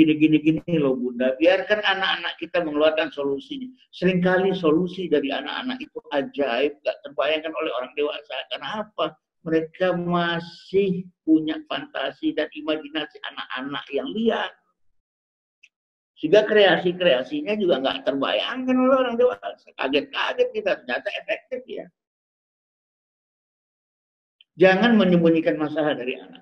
loh Bunda. Biarkan anak-anak kita mengeluarkan solusinya. Seringkali solusi dari anak-anak itu ajaib, gak terbayangkan oleh orang dewasa. Kenapa? Mereka masih punya fantasi dan imajinasi anak-anak yang liar. Sehingga kreasi-kreasinya juga gak terbayangkan oleh orang dewasa. Kaget-kaget kita, ternyata efektif ya. Jangan menyembunyikan masalah dari anak.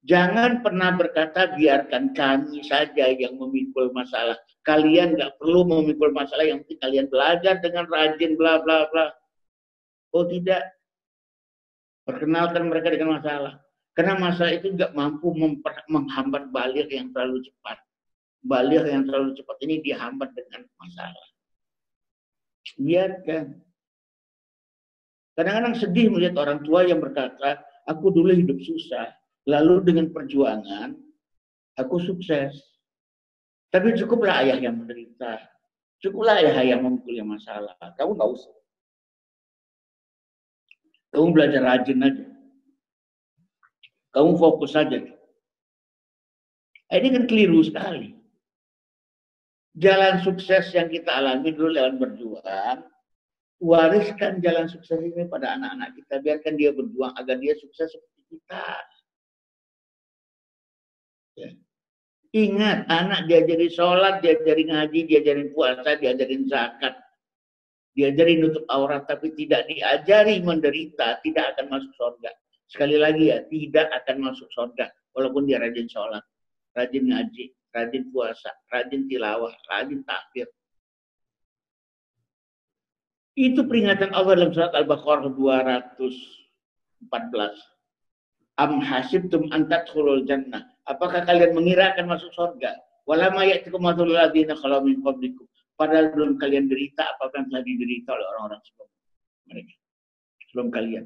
Jangan pernah berkata biarkan kami saja yang memikul masalah. Kalian nggak perlu memikul masalah, yang penting kalian belajar dengan rajin bla bla bla. Oh tidak. Perkenalkan mereka dengan masalah. Karena masalah itu nggak mampu menghambat baligh yang terlalu cepat. Baligh yang terlalu cepat ini dihambat dengan masalah. Biarkan. Kadang-kadang sedih melihat orang tua yang berkata, aku dulu hidup susah. Lalu dengan perjuangan, aku sukses. Tapi cukuplah ayah yang menderita. Cukuplah ayah yang memikul masalah. Kamu nggak usah. Kamu belajar rajin aja. Kamu fokus saja. Ini kan keliru sekali. Jalan sukses yang kita alami dulu lewat berjuang, wariskan jalan sukses ini pada anak-anak kita. Biarkan dia berjuang agar dia sukses seperti kita. Ya. Ingat, anak diajari sholat, diajari ngaji, diajarin puasa, diajarin zakat, diajari nutup aurat, tapi tidak diajari menderita, tidak akan masuk surga. Sekali lagi ya, tidak akan masuk surga, walaupun dia rajin sholat, rajin ngaji, rajin puasa, rajin tilawah, rajin takbir. Itu peringatan Allah dalam surat Al-Baqarah 214. Am hasibtum an tadkhulul jannah. Apakah kalian mengira akan masuk surga? Wala ma ya'tikum mathalul ladzina khalu min qablikum. Padahal belum kalian derita apa yang telah diderita oleh orang-orang sebelum mereka. Sebelum kalian.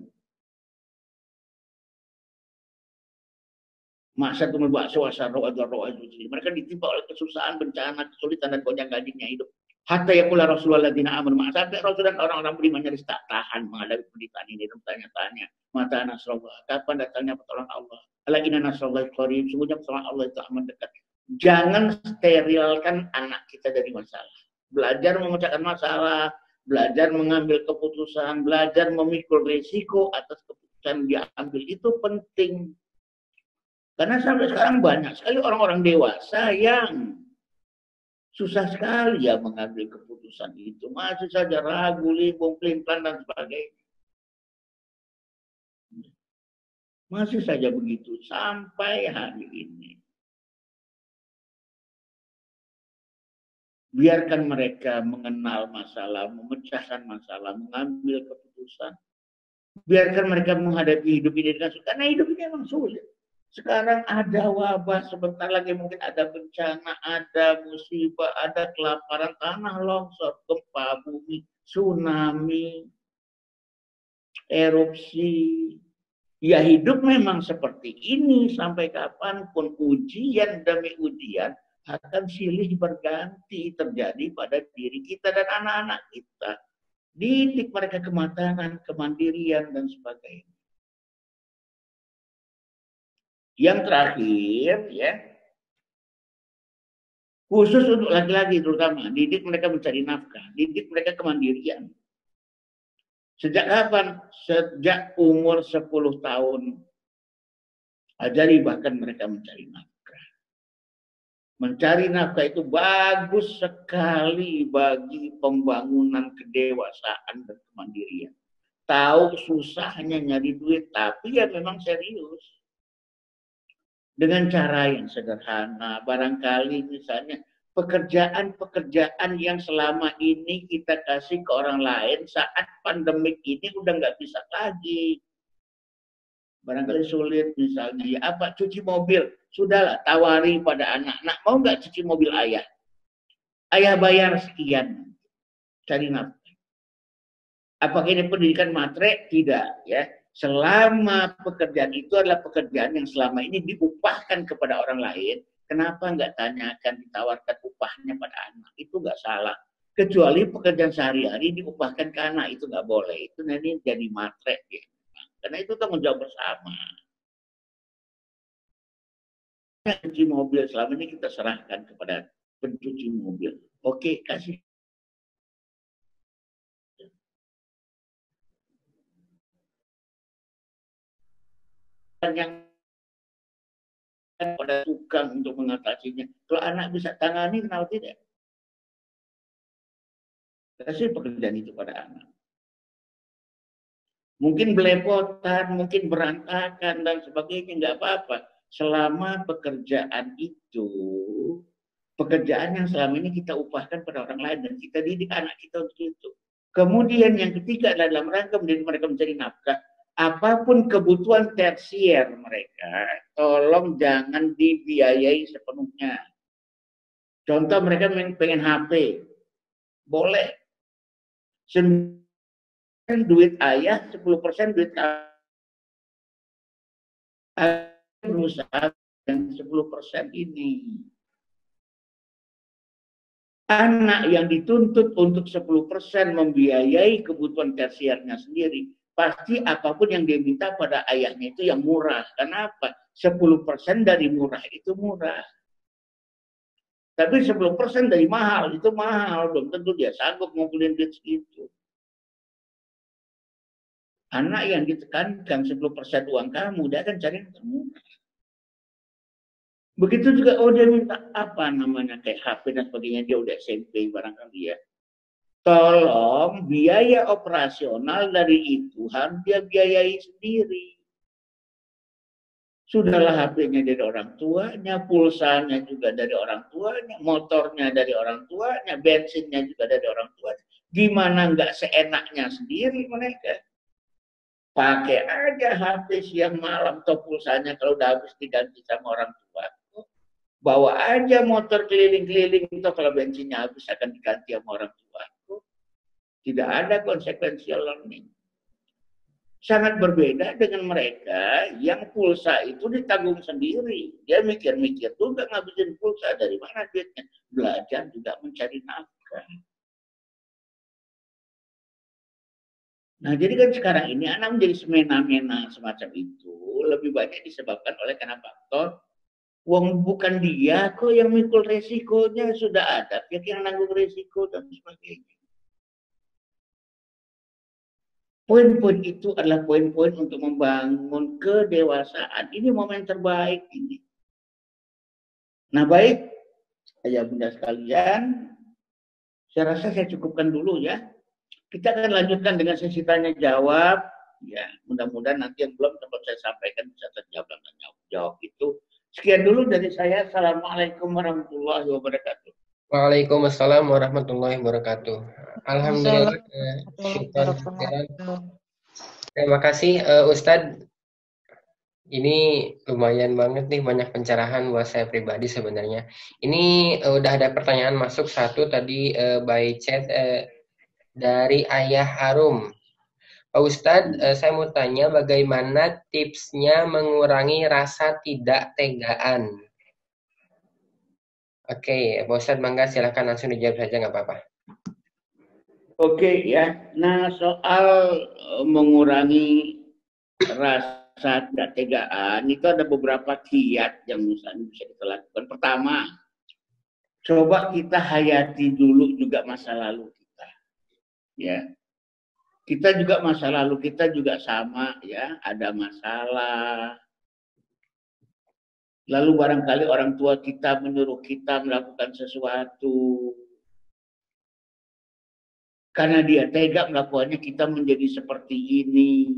Masa tumul ba'sa wa syarra wa dharra. Mereka ditimpa oleh kesusahan, bencana, kesulitan dan gonjang-ganjingnya hidup. Hatta yaqula Rasulullah ladzina amanu sampai Rasul dan orang-orang beriman nyaris tak tahan menghadapi penderitaan ini dan bertanya-tanya, mata nasrullah, kapan datangnya pertolongan Allah? Ala inna nasrullahi qarib, sungguhnya pertolongan Allah itu amat dekat. Jangan sterilkan anak kita dari masalah. Belajar memecahkan masalah, belajar mengambil keputusan, belajar memikul risiko atas keputusan yang diambil itu penting. Karena sampai sekarang banyak sekali orang-orang dewasa yang susah sekali ya mengambil keputusan itu. Masih saja ragu, limbung, pelin-pelan dan sebagainya. Masih saja begitu sampai hari ini. Biarkan mereka mengenal masalah, memecahkan masalah, mengambil keputusan. Biarkan mereka menghadapi hidup ini dengan sulit. Karena hidup ini memang sulit. Sekarang ada wabah, sebentar lagi mungkin ada bencana, ada musibah, ada kelaparan, tanah longsor, gempa bumi, tsunami, erupsi. Ya hidup memang seperti ini sampai kapanpun, ujian demi ujian akan silih berganti terjadi pada diri kita dan anak-anak kita. Didik mereka kematangan, kemandirian, dan sebagainya. Yang terakhir, ya, khusus untuk laki-laki terutama, didik mereka mencari nafkah, didik mereka kemandirian. Sejak kapan? Sejak umur 10 tahun. Ajari bahkan mereka mencari nafkah. Mencari nafkah itu bagus sekali bagi pembangunan kedewasaan dan kemandirian. Tahu susahnya nyari duit, tapi ya memang serius. Dengan cara yang sederhana, barangkali misalnya pekerjaan-pekerjaan yang selama ini kita kasih ke orang lain saat pandemik ini udah nggak bisa lagi. Barangkali sulit misalnya, ya apa, cuci mobil. Sudahlah, tawari pada anak-anak, mau nggak cuci mobil ayah? Ayah bayar sekian, cari nafkah. Apakah ini pendidikan matre? Tidak, ya. Selama pekerjaan itu adalah pekerjaan yang selama ini diupahkan kepada orang lain, kenapa nggak tanyakan, ditawarkan upahnya pada anak? Itu nggak salah. Kecuali pekerjaan sehari-hari diupahkan ke anak, itu nggak boleh. Itu nanti jadi matre. Ya. Karena itu tanggung jawab bersama. Pencuci mobil selama ini kita serahkan kepada pencuci mobil. Oke, kasih. Yang pada tukang untuk mengatasinya. Kalau anak bisa tangani, kenapa tidak? Kasih pekerjaan itu pada anak. Mungkin belepotan, mungkin berantakan, dan sebagainya, nggak apa-apa. Selama pekerjaan itu, pekerjaan yang selama ini kita upahkan pada orang lain, dan kita didik anak kita untuk itu. Kemudian yang ketiga adalah dalam rangka mendidik mereka mencari nafkah. Apapun kebutuhan tersier mereka, tolong jangan dibiayai sepenuhnya. Contoh mereka pengen HP, boleh. Duit ayah, 10% duit ayah. Berusaha yang 10% ini. Anak yang dituntut untuk 10% membiayai kebutuhan tersiernya sendiri, pasti apapun yang dia minta pada ayahnya itu yang murah. Kenapa? 10% dari murah itu murah. Tapi 10% dari mahal itu mahal. Belum tentu dia sanggup ngumpulin duit segitu. Anak yang ditekankan 10% uang kamu, dia akan cari yang termurah. Begitu juga, oh dia minta apa namanya, kayak HP dan sebagainya, dia udah SMP barangkali ya. Tolong biaya operasional dari itu harus dia biayai sendiri. Sudahlah HP-nya dari orang tuanya, pulsanya juga dari orang tuanya, motornya dari orang tuanya, bensinnya juga dari orang tuanya. Gimana nggak seenaknya sendiri mereka? Pakai aja HP siang malam atau pulsanya kalau udah habis diganti sama orang tua. Bawa aja motor keliling-keliling itu kalau bensinnya habis akan diganti sama orang tua. Tidak ada consequential learning. Sangat berbeda dengan mereka yang pulsa itu ditanggung sendiri. Dia mikir-mikir tuh nggak ngabisin pulsa, dari mana duitnya. Belajar juga mencari nafkah. Nah, jadi kan sekarang ini anak menjadi semena-mena semacam itu lebih banyak disebabkan oleh karena faktor uang bukan dia kok yang mikul resikonya, sudah ada pihak yang nanggung resiko dan sebagainya. Poin-poin itu adalah poin-poin untuk membangun kedewasaan. Ini momen terbaik ini. Nah baik, ayah bunda sekalian, saya rasa saya cukupkan dulu ya. Kita akan lanjutkan dengan sesi tanya jawab. Ya, mudah-mudahan nanti yang belum sempat saya sampaikan bisa terjawab dan jawab itu. Sekian dulu dari saya. Assalamualaikum warahmatullahi wabarakatuh. Waalaikumsalam warahmatullahi wabarakatuh. Alhamdulillah. Terima kasih Ustadz. Ini lumayan banget nih, banyak pencerahan buat saya pribadi sebenarnya. Ini udah ada pertanyaan masuk satu tadi by chat dari Ayah Harum. Pak Ustadz, saya mau tanya bagaimana tipsnya mengurangi rasa tidak tegaan? Oke, Pak Ustadz, mangga silahkan langsung dijawab saja, nggak apa-apa. Oke ya. Nah, soal mengurangi rasa tidak tegaan itu ada beberapa kiat yang misalnya bisa kita lakukan. Pertama, coba kita hayati dulu juga masa lalu kita. Ya. Kita juga masa lalu kita juga sama ya, ada masalah. Lalu barangkali orang tua kita menyuruh kita melakukan sesuatu. Karena dia tega melakukannya, kita menjadi seperti ini.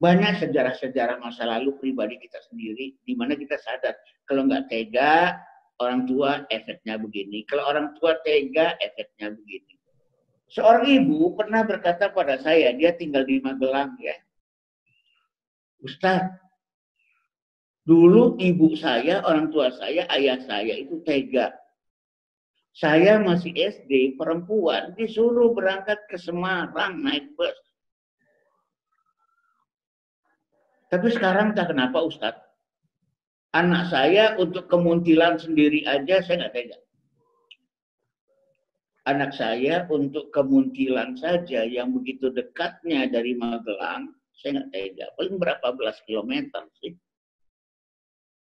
Banyak sejarah-sejarah masa lalu pribadi kita sendiri, di mana kita sadar, kalau nggak tega, orang tua efeknya begini. Kalau orang tua tega, efeknya begini. Seorang ibu pernah berkata pada saya, dia tinggal di Magelang ya. Ustaz, dulu ibu saya, orang tua saya, ayah saya itu tega. Saya masih SD, perempuan, disuruh berangkat ke Semarang naik bus. Tapi sekarang tak kenapa Ustadz. Anak saya untuk kemuntilan sendiri aja saya nggak tega. Anak saya untuk kemuntilan saja yang begitu dekatnya dari Magelang, saya nggak tega. Paling berapa belas kilometer sih.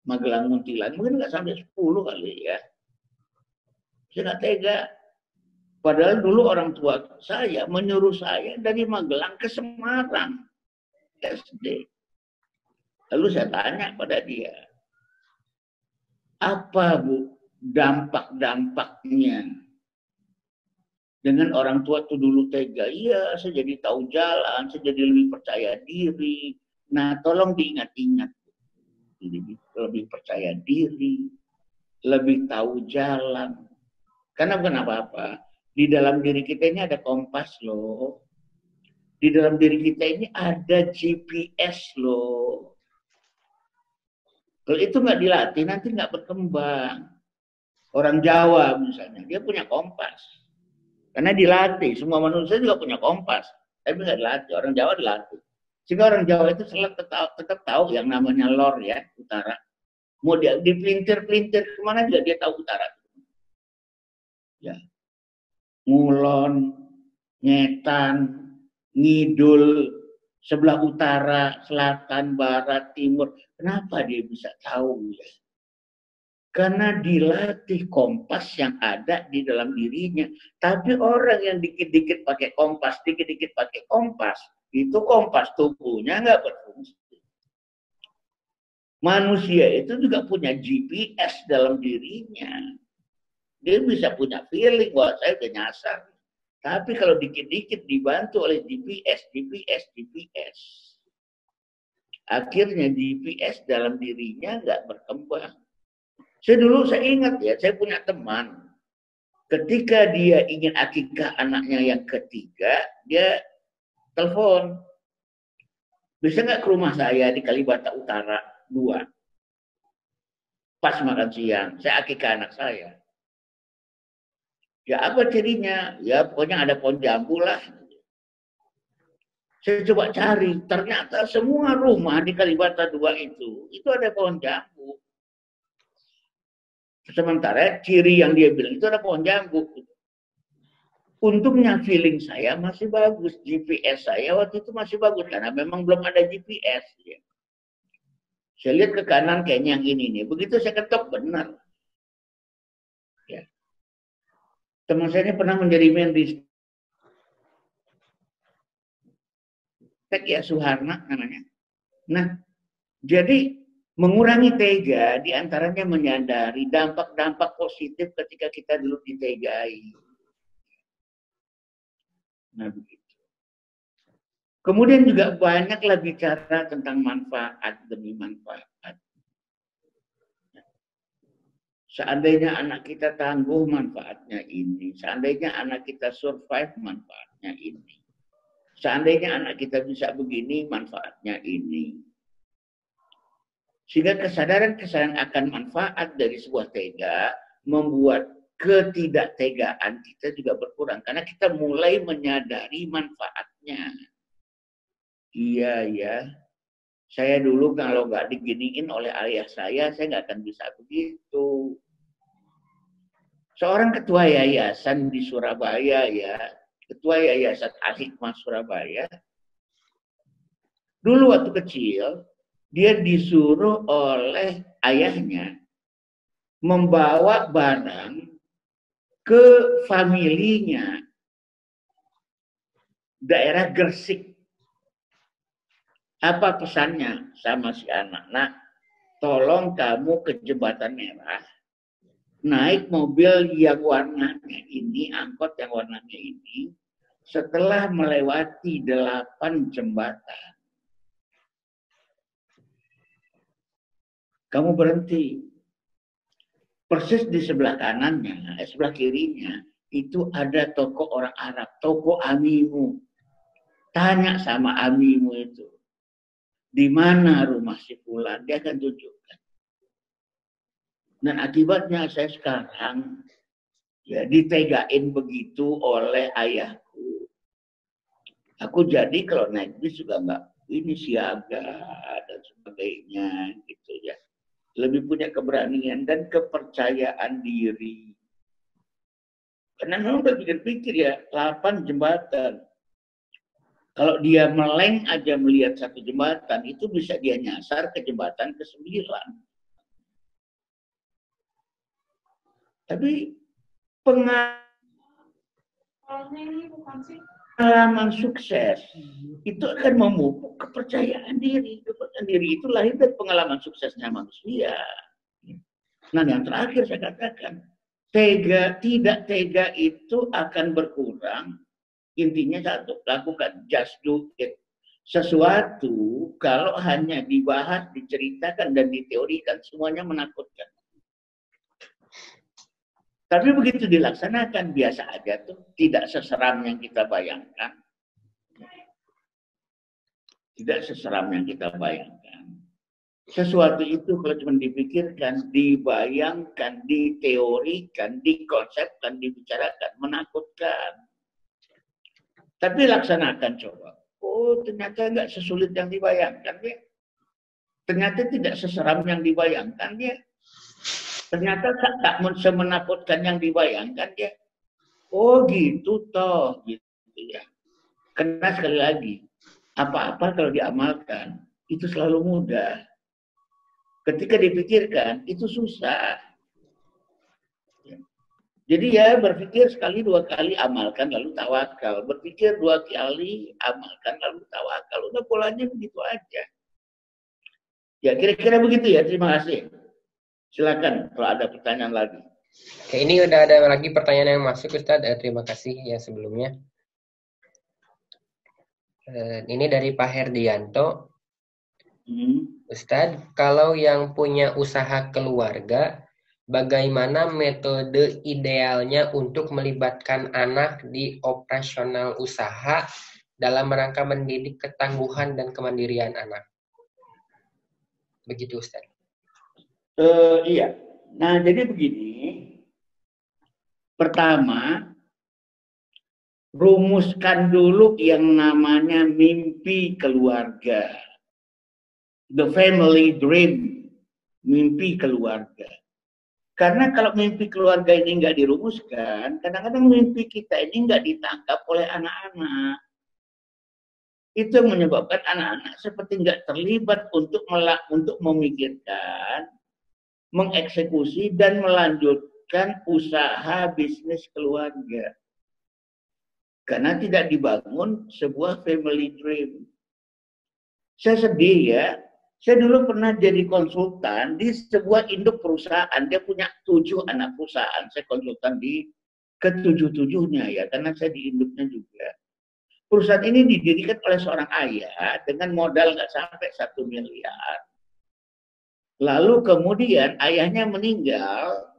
Magelang Muntilan, mungkin nggak sampai 10 kali ya. Saya nggak tega. Padahal dulu orang tua saya menyuruh saya dari Magelang ke Semarang, SD. Lalu saya tanya pada dia, apa Bu dampak-dampaknya dengan orang tua itu dulu tega? Iya, saya jadi tahu jalan, saya jadi lebih percaya diri. Nah, tolong diingat-ingat. Lebih percaya diri, lebih tahu jalan. Karena bukan apa-apa. Di dalam diri kita ini ada kompas loh. Di dalam diri kita ini ada GPS loh. Kalau itu nggak dilatih, nanti nggak berkembang. Orang Jawa misalnya, dia punya kompas. Karena dilatih, semua manusia juga punya kompas. Tapi nggak dilatih, orang Jawa dilatih. Sehingga orang Jawa itu selalu tetap tahu yang namanya lor ya, utara. Mau dia dipelintir-pelintir kemana juga dia tahu utara. Ya. Ngulon, ngetan, ngidul, sebelah utara, selatan, barat, timur. Kenapa dia bisa tahu ya? Karena dilatih kompas yang ada di dalam dirinya. Tapi orang yang dikit-dikit pakai kompas, dikit-dikit pakai kompas, itu kompas tubuhnya nggak berfungsi. Manusia itu juga punya GPS dalam dirinya. Dia bisa punya feeling, wah saya udah nyasar. Tapi kalau dikit-dikit dibantu oleh GPS, akhirnya GPS dalam dirinya nggak berkembang. Saya ingat ya, saya punya teman. Ketika dia ingin akikah anaknya yang ketiga, dia telepon. Bisa nggak ke rumah saya di Kalibata Utara 2? Pas makan siang, saya akikah anak saya. Ya apa cirinya? Ya pokoknya ada pohon jambu lah. Saya coba cari, ternyata semua rumah di Kalibata 2 itu ada pohon jambu. Sementara ciri yang dia bilang itu ada pohon jambu. Untungnya feeling saya masih bagus, GPS saya waktu itu masih bagus karena memang belum ada GPS. Ya. Saya lihat ke kanan kayaknya yang ini nih, begitu saya ketok benar. Ya. Teman saya ini pernah menjadi Menristek ya, Suharna namanya. Nah, jadi mengurangi tega diantaranya menyadari dampak-dampak positif ketika kita dulu ditegai. Nah, begitu. Kemudian juga banyaklah bicara tentang manfaat demi manfaat. Seandainya anak kita tangguh, manfaatnya ini. Seandainya anak kita survive, manfaatnya ini. Seandainya anak kita bisa begini, manfaatnya ini. Sehingga kesadaran-kesadaran akan manfaat dari sebuah tega membuat ketidaktegaan kita juga berkurang. Karena kita mulai menyadari manfaatnya. Iya ya, saya dulu kalau nggak diginiin oleh ayah saya nggak akan bisa begitu. seorang ketua yayasan di Surabaya ya, ketua yayasan Al-Hikmah Surabaya, dulu waktu kecil dia disuruh oleh ayahnya membawa barang ke familinya daerah Gresik. Apa pesannya sama si anak? Nah, tolong kamu ke Jembatan Merah, naik mobil yang warnanya ini, angkot yang warnanya ini, setelah melewati 8 jembatan, kamu berhenti. Persis di sebelah kanannya, sebelah kirinya, itu ada toko orang Arab, toko Amimu. Tanya sama Amimu itu, di mana rumah si Fulan, dia akan tunjukkan. Dan akibatnya saya sekarang ya ditegain begitu oleh ayahku. Aku jadi kalau naik bis juga nggak ini siaga dan sebagainya gitu ya. Lebih punya keberanian dan kepercayaan diri. Karena memang udah pikir-pikir ya, 8 jembatan. Kalau dia meleng aja melihat satu jembatan, itu bisa dia nyasar ke jembatan ke-9. Tapi pengalaman sukses itu akan memupuk kepercayaan diri. Kepercayaan diri itu lahir dari pengalaman suksesnya manusia. Nah, yang terakhir saya katakan, tidak tega itu akan berkurang. Intinya satu, lakukan, just do it. Sesuatu kalau hanya dibahas, diceritakan, dan diteorikan, semuanya menakutkan. Tapi begitu dilaksanakan, biasa aja tuh, tidak seseram yang kita bayangkan. Tidak seseram yang kita bayangkan. Sesuatu itu kalau cuma dipikirkan, dibayangkan, diteorikan, dikonsepkan, dibicarakan, menakutkan. Tapi laksanakan coba. Oh, ternyata nggak sesulit yang dibayangkan ya. Ternyata tidak seseram yang dibayangkan ya. Ternyata tak semenakutkan yang dibayangkan ya. Oh gitu toh, gitu ya. Karena sekali lagi, apa-apa kalau diamalkan itu selalu mudah. Ketika dipikirkan itu susah. Jadi ya berpikir sekali 2 kali amalkan lalu tawakal. Berpikir 2 kali amalkan lalu tawakal. Udah polanya begitu aja. Ya kira-kira begitu ya. Terima kasih. Silakan kalau ada pertanyaan lagi. Oke, ini udah ada lagi pertanyaan yang masuk Ustadz. Terima kasih yang sebelumnya. Ini dari Pak Herdianto. Ustadz, kalau yang punya usaha keluarga, bagaimana metode idealnya untuk melibatkan anak di operasional usaha dalam rangka mendidik ketangguhan dan kemandirian anak? Begitu, Ustaz. Iya. Nah, jadi begini. Pertama, rumuskan dulu yang namanya mimpi keluarga. The family dream. Mimpi keluarga. Karena kalau mimpi keluarga ini nggak dirumuskan, kadang-kadang mimpi kita ini nggak ditangkap oleh anak-anak. Itu yang menyebabkan anak-anak seperti nggak terlibat untuk memikirkan, mengeksekusi, dan melanjutkan usaha bisnis keluarga. Karena tidak dibangun sebuah family dream. Saya sedih ya. Saya dulu pernah jadi konsultan di sebuah induk perusahaan. Dia punya 7 anak perusahaan. Saya konsultan di ke-7-7-nya ya, karena saya di induknya juga. Perusahaan ini didirikan oleh seorang ayah dengan modal nggak sampai 1 miliar. Lalu kemudian ayahnya meninggal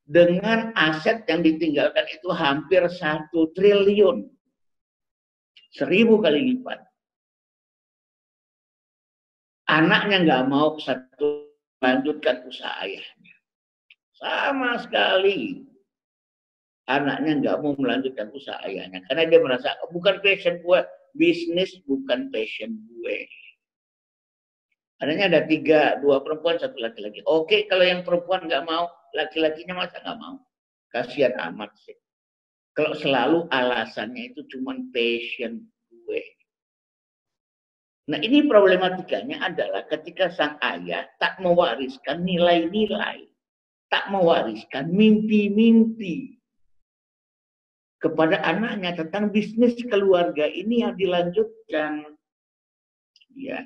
dengan aset yang ditinggalkan itu hampir 1 triliun. 1000 kali lipat. Anaknya nggak mau lanjutkan usaha ayahnya. Sama sekali. Anaknya nggak mau melanjutkan usaha ayahnya. Karena dia merasa, bukan passion gue. Bisnis bukan passion gue. Adanya ada 3, 2 perempuan, 1 laki-laki. Oke, kalau yang perempuan nggak mau, laki-lakinya masa nggak mau? Kasihan amat sih. Kalau selalu alasannya itu cuma passion gue. Nah, ini problematikanya adalah ketika sang ayah tak mewariskan nilai-nilai, tak mewariskan mimpi-mimpi kepada anaknya tentang bisnis keluarga ini yang dilanjutkan. Ya.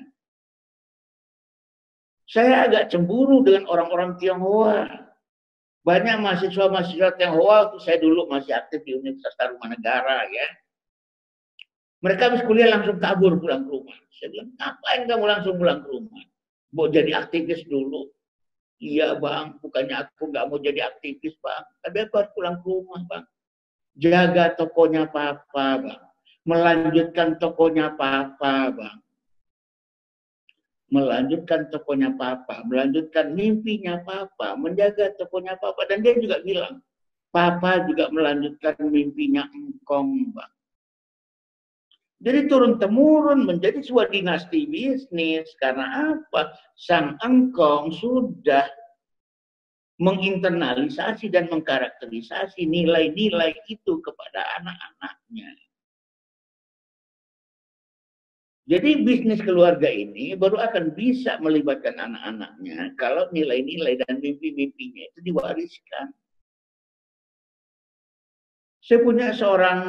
Saya agak cemburu dengan orang-orang Tionghoa. Banyak mahasiswa-mahasiswa Tionghoa, waktu saya dulu masih aktif di Universitas Tarumanegara ya. Mereka habis kuliah langsung kabur pulang ke rumah. Saya bilang, ngapain kamu langsung pulang ke rumah? Mau jadi aktivis dulu? Iya bang, bukannya aku nggak mau jadi aktivis bang. Tapi aku harus pulang ke rumah bang. Jaga tokonya papa bang. Melanjutkan tokonya papa bang. Melanjutkan tokonya papa, melanjutkan mimpinya papa, menjaga tokonya papa. Dan dia juga bilang, papa juga melanjutkan mimpinya engkong, bang. Jadi turun-temurun menjadi sebuah dinasti bisnis. Karena apa? Sang engkong sudah menginternalisasi dan mengkarakterisasi nilai-nilai itu kepada anak-anaknya. Jadi bisnis keluarga ini baru akan bisa melibatkan anak-anaknya kalau nilai-nilai dan mimpi-mimpinya itu diwariskan. Saya punya seorang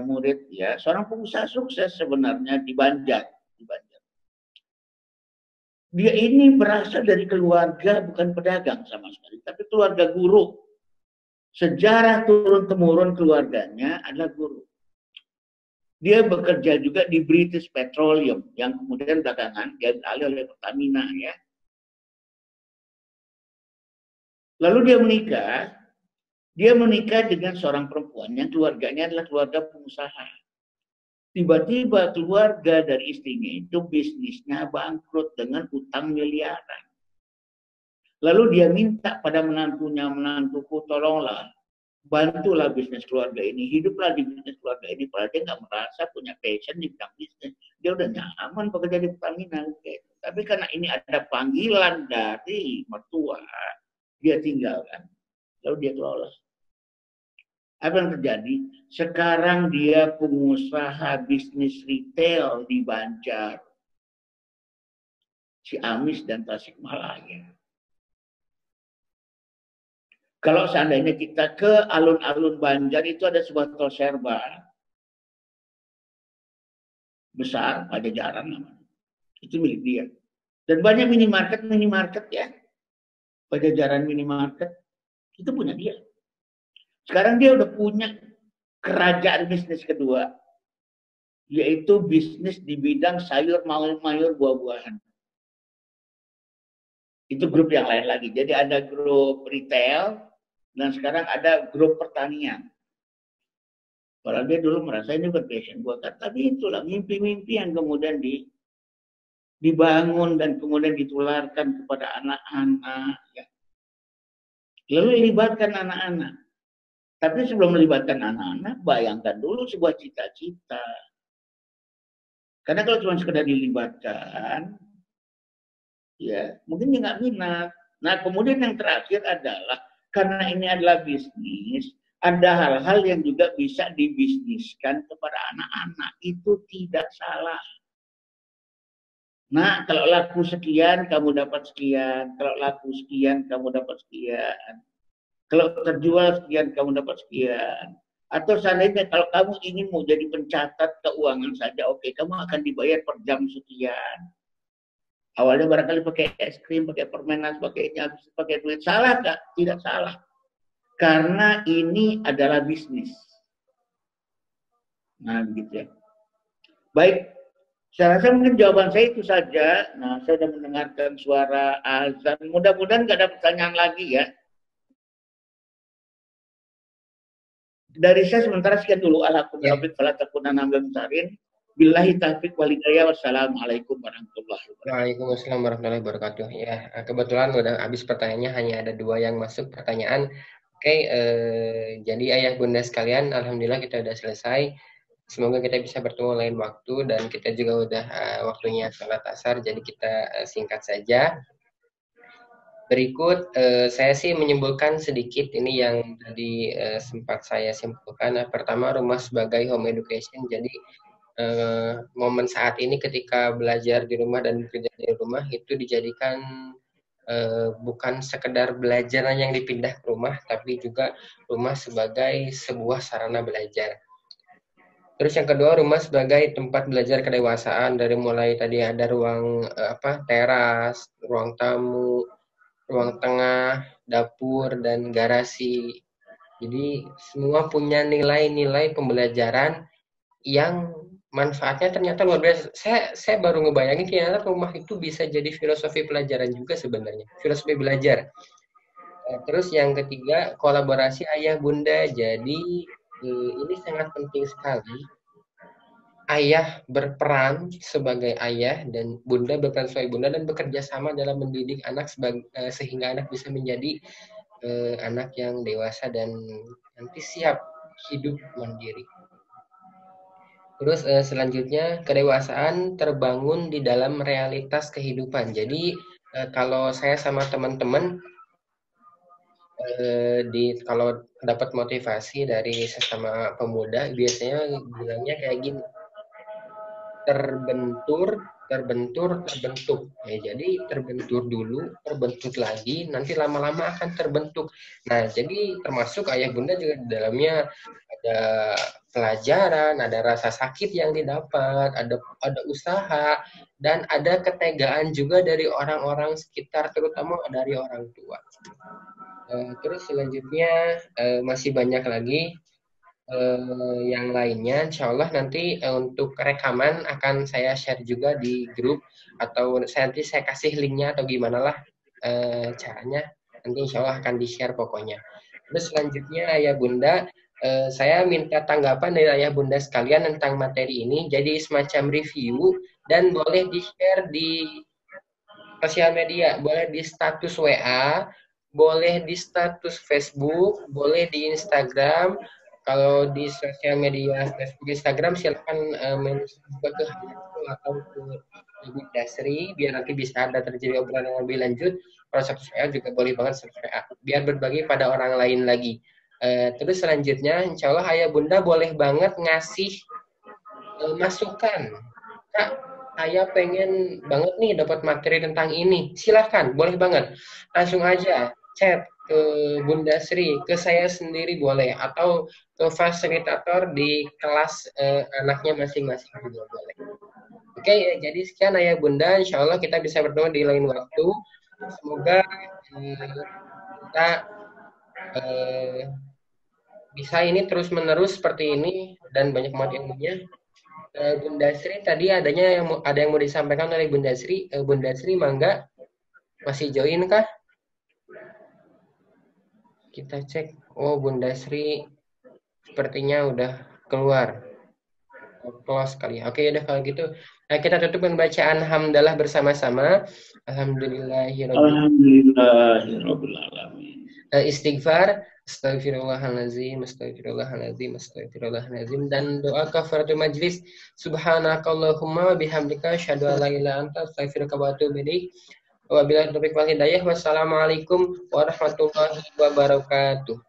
murid ya, seorang pengusaha sukses sebenarnya di Banjar. Dia ini berasal dari keluarga bukan pedagang sama sekali, tapi keluarga guru. Sejarah turun-temurun keluarganya adalah guru. Dia bekerja juga di British Petroleum yang kemudian belakangan diambil alih oleh Pertamina ya. Lalu dia menikah dengan seorang perempuan yang keluarganya adalah keluarga pengusaha. Tiba-tiba keluarga dari istrinya itu bisnisnya bangkrut dengan utang miliaran. Lalu dia minta pada menantunya, menantuku tolonglah bantulah bisnis keluarga ini, hiduplah di bisnis keluarga ini. Padahal dia nggak merasa punya passion di bidang bisnis. Dia udah nyaman bekerja di Pertamina. Okay. Tapi karena ini ada panggilan dari mertua, dia tinggalkan. Lalu dia kelola. Apa yang terjadi? Sekarang dia pengusaha bisnis retail di Banjar, Ciamis dan Tasikmalaya. Kalau seandainya kita ke alun-alun Banjar itu ada sebuah tol serba besar, Pajajaran namanya. Itu milik dia. Dan banyak minimarket ya. Pajajaran minimarket itu punya dia. Sekarang dia udah punya kerajaan bisnis kedua, yaitu bisnis di bidang sayur mayur buah-buahan. Itu grup yang lain lagi. Jadi ada grup retail, dan sekarang ada grup pertanian. Padahal dia dulu merasa ini bukan passion gue. Tapi itulah mimpi-mimpi yang kemudian dibangun dan kemudian ditularkan kepada anak-anak. Ya. Lalu libatkan anak-anak. Tapi sebelum melibatkan anak-anak, bayangkan dulu sebuah cita-cita. Karena kalau cuma sekedar dilibatkan, ya mungkin dia nggak minat. Nah kemudian yang terakhir adalah karena ini adalah bisnis, ada hal-hal yang juga bisa dibisniskan kepada anak-anak. Itu tidak salah. Nah, kalau laku sekian, kamu dapat sekian. Kalau laku sekian, kamu dapat sekian. Kalau terjual sekian, kamu dapat sekian. Atau seandainya kalau kamu ingin mau jadi pencatat keuangan saja, oke, kamu akan dibayar per jam sekian. Awalnya barangkali pakai es krim, pakai permen, sebagainya, pakai duit. Salah nggak? Tidak salah. Karena ini adalah bisnis. Nah, begitu ya. Baik, saya rasa mungkin jawaban saya itu saja. Nah, saya sudah mendengarkan suara azan. Mudah-mudahan nggak ada pertanyaan lagi ya. Dari saya sementara sekian dulu. Alhamdulillah. Billahi taufiq wal hidayah. Wassalamualaikum warahmatullahi wabarakatuh. Waalaikumsalam warahmatullahi wabarakatuh. Ya, kebetulan udah habis pertanyaannya, hanya ada 2 yang masuk pertanyaan. Oke, jadi ayah bunda sekalian, alhamdulillah kita udah selesai. Semoga kita bisa bertemu lain waktu, dan kita juga udah waktunya sholat asar, jadi kita singkat saja. Berikut saya sih menyimpulkan sedikit ini yang tadi sempat saya simpulkan. Pertama, rumah sebagai home education. Jadi momen saat ini ketika belajar di rumah dan bekerja di rumah itu dijadikan bukan sekedar belajar yang dipindah ke rumah, tapi juga rumah sebagai sebuah sarana belajar. Terus yang kedua, rumah sebagai tempat belajar kedewasaan, dari mulai tadi ada ruang teras, ruang tamu, ruang tengah, dapur, dan garasi. Jadi semua punya nilai-nilai pembelajaran yang manfaatnya ternyata luar biasa. Saya baru ngebayangin ternyata rumah itu bisa jadi filosofi pelajaran juga sebenarnya, filosofi belajar. Terus yang ketiga, kolaborasi ayah bunda. Jadi ini sangat penting sekali. Ayah berperan sebagai ayah dan bunda berperan sebagai bunda dan bekerja sama dalam mendidik anak sehingga anak bisa menjadi anak yang dewasa dan nanti siap hidup mandiri. Terus selanjutnya, kedewasaan terbangun di dalam realitas kehidupan. Jadi kalau saya sama teman-teman kalau dapat motivasi dari sesama pemuda, biasanya bilangnya kayak gini, terbentur, terbentuk. Ya, jadi terbentur dulu, terbentuk lagi, nanti lama-lama akan terbentuk. Nah, jadi termasuk ayah bunda juga di dalamnya ada pelajaran, ada rasa sakit yang didapat, ada usaha, dan ada ketegaan juga dari orang-orang sekitar, terutama dari orang tua. Terus selanjutnya masih banyak lagi yang lainnya. Insya Allah nanti untuk rekaman akan saya share juga di grup, atau nanti saya kasih linknya atau gimana lah caranya, nanti insya Allah akan di-share pokoknya. Terus selanjutnya ayah bunda, saya minta tanggapan dari ayah bunda sekalian tentang materi ini, jadi semacam review dan boleh di-share di sosial media, boleh di status WA, boleh di status Facebook, boleh di Instagram. Kalau di sosial media Facebook, Instagram silakan mencoba ke atau ke Ibu Dasri biar nanti bisa ada terjadi obrolan yang lebih lanjut. Kalau status WA juga boleh banget status WA biar berbagi pada orang lain lagi. Terus selanjutnya, insya Allah ayah bunda boleh banget ngasih masukan. Kak, saya pengen banget nih dapat materi tentang ini. Silahkan, boleh banget. Langsung aja chat ke Bunda Sri, ke saya sendiri boleh, atau ke fasilitator di kelas anaknya masing-masing juga boleh. Oke, jadi sekian ayah bunda, insya Allah kita bisa bertemu di lain waktu. Semoga kita bisa ini terus-menerus seperti ini dan banyak banget ilmunya. Bunda Sri tadi ada yang mau disampaikan oleh Bunda Sri. Bunda Sri mangga masih join kah? Kita cek. Oh, Bunda Sri sepertinya udah keluar. Close kali. Oke, udah kalau gitu. Nah, kita tutup dengan bacaan hamdalah bersama-sama. Alhamdulillahirabbil Alhamdulillahirabbil istighfar, astagfirullahalazim, astagfirullahalazim, astagfirullahalazim, dan doa kafaratul majlis. Subhanakallahumma bihamdika asyhadu an la ilaha illa anta astaghfiruka wa atubu ilaik. Wabillahi taufiq wal hidayah. Wassalamualaikum warahmatullahi wabarakatuh.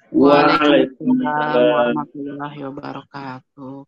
Waalaikumsalam warahmatullahi wabarakatuh.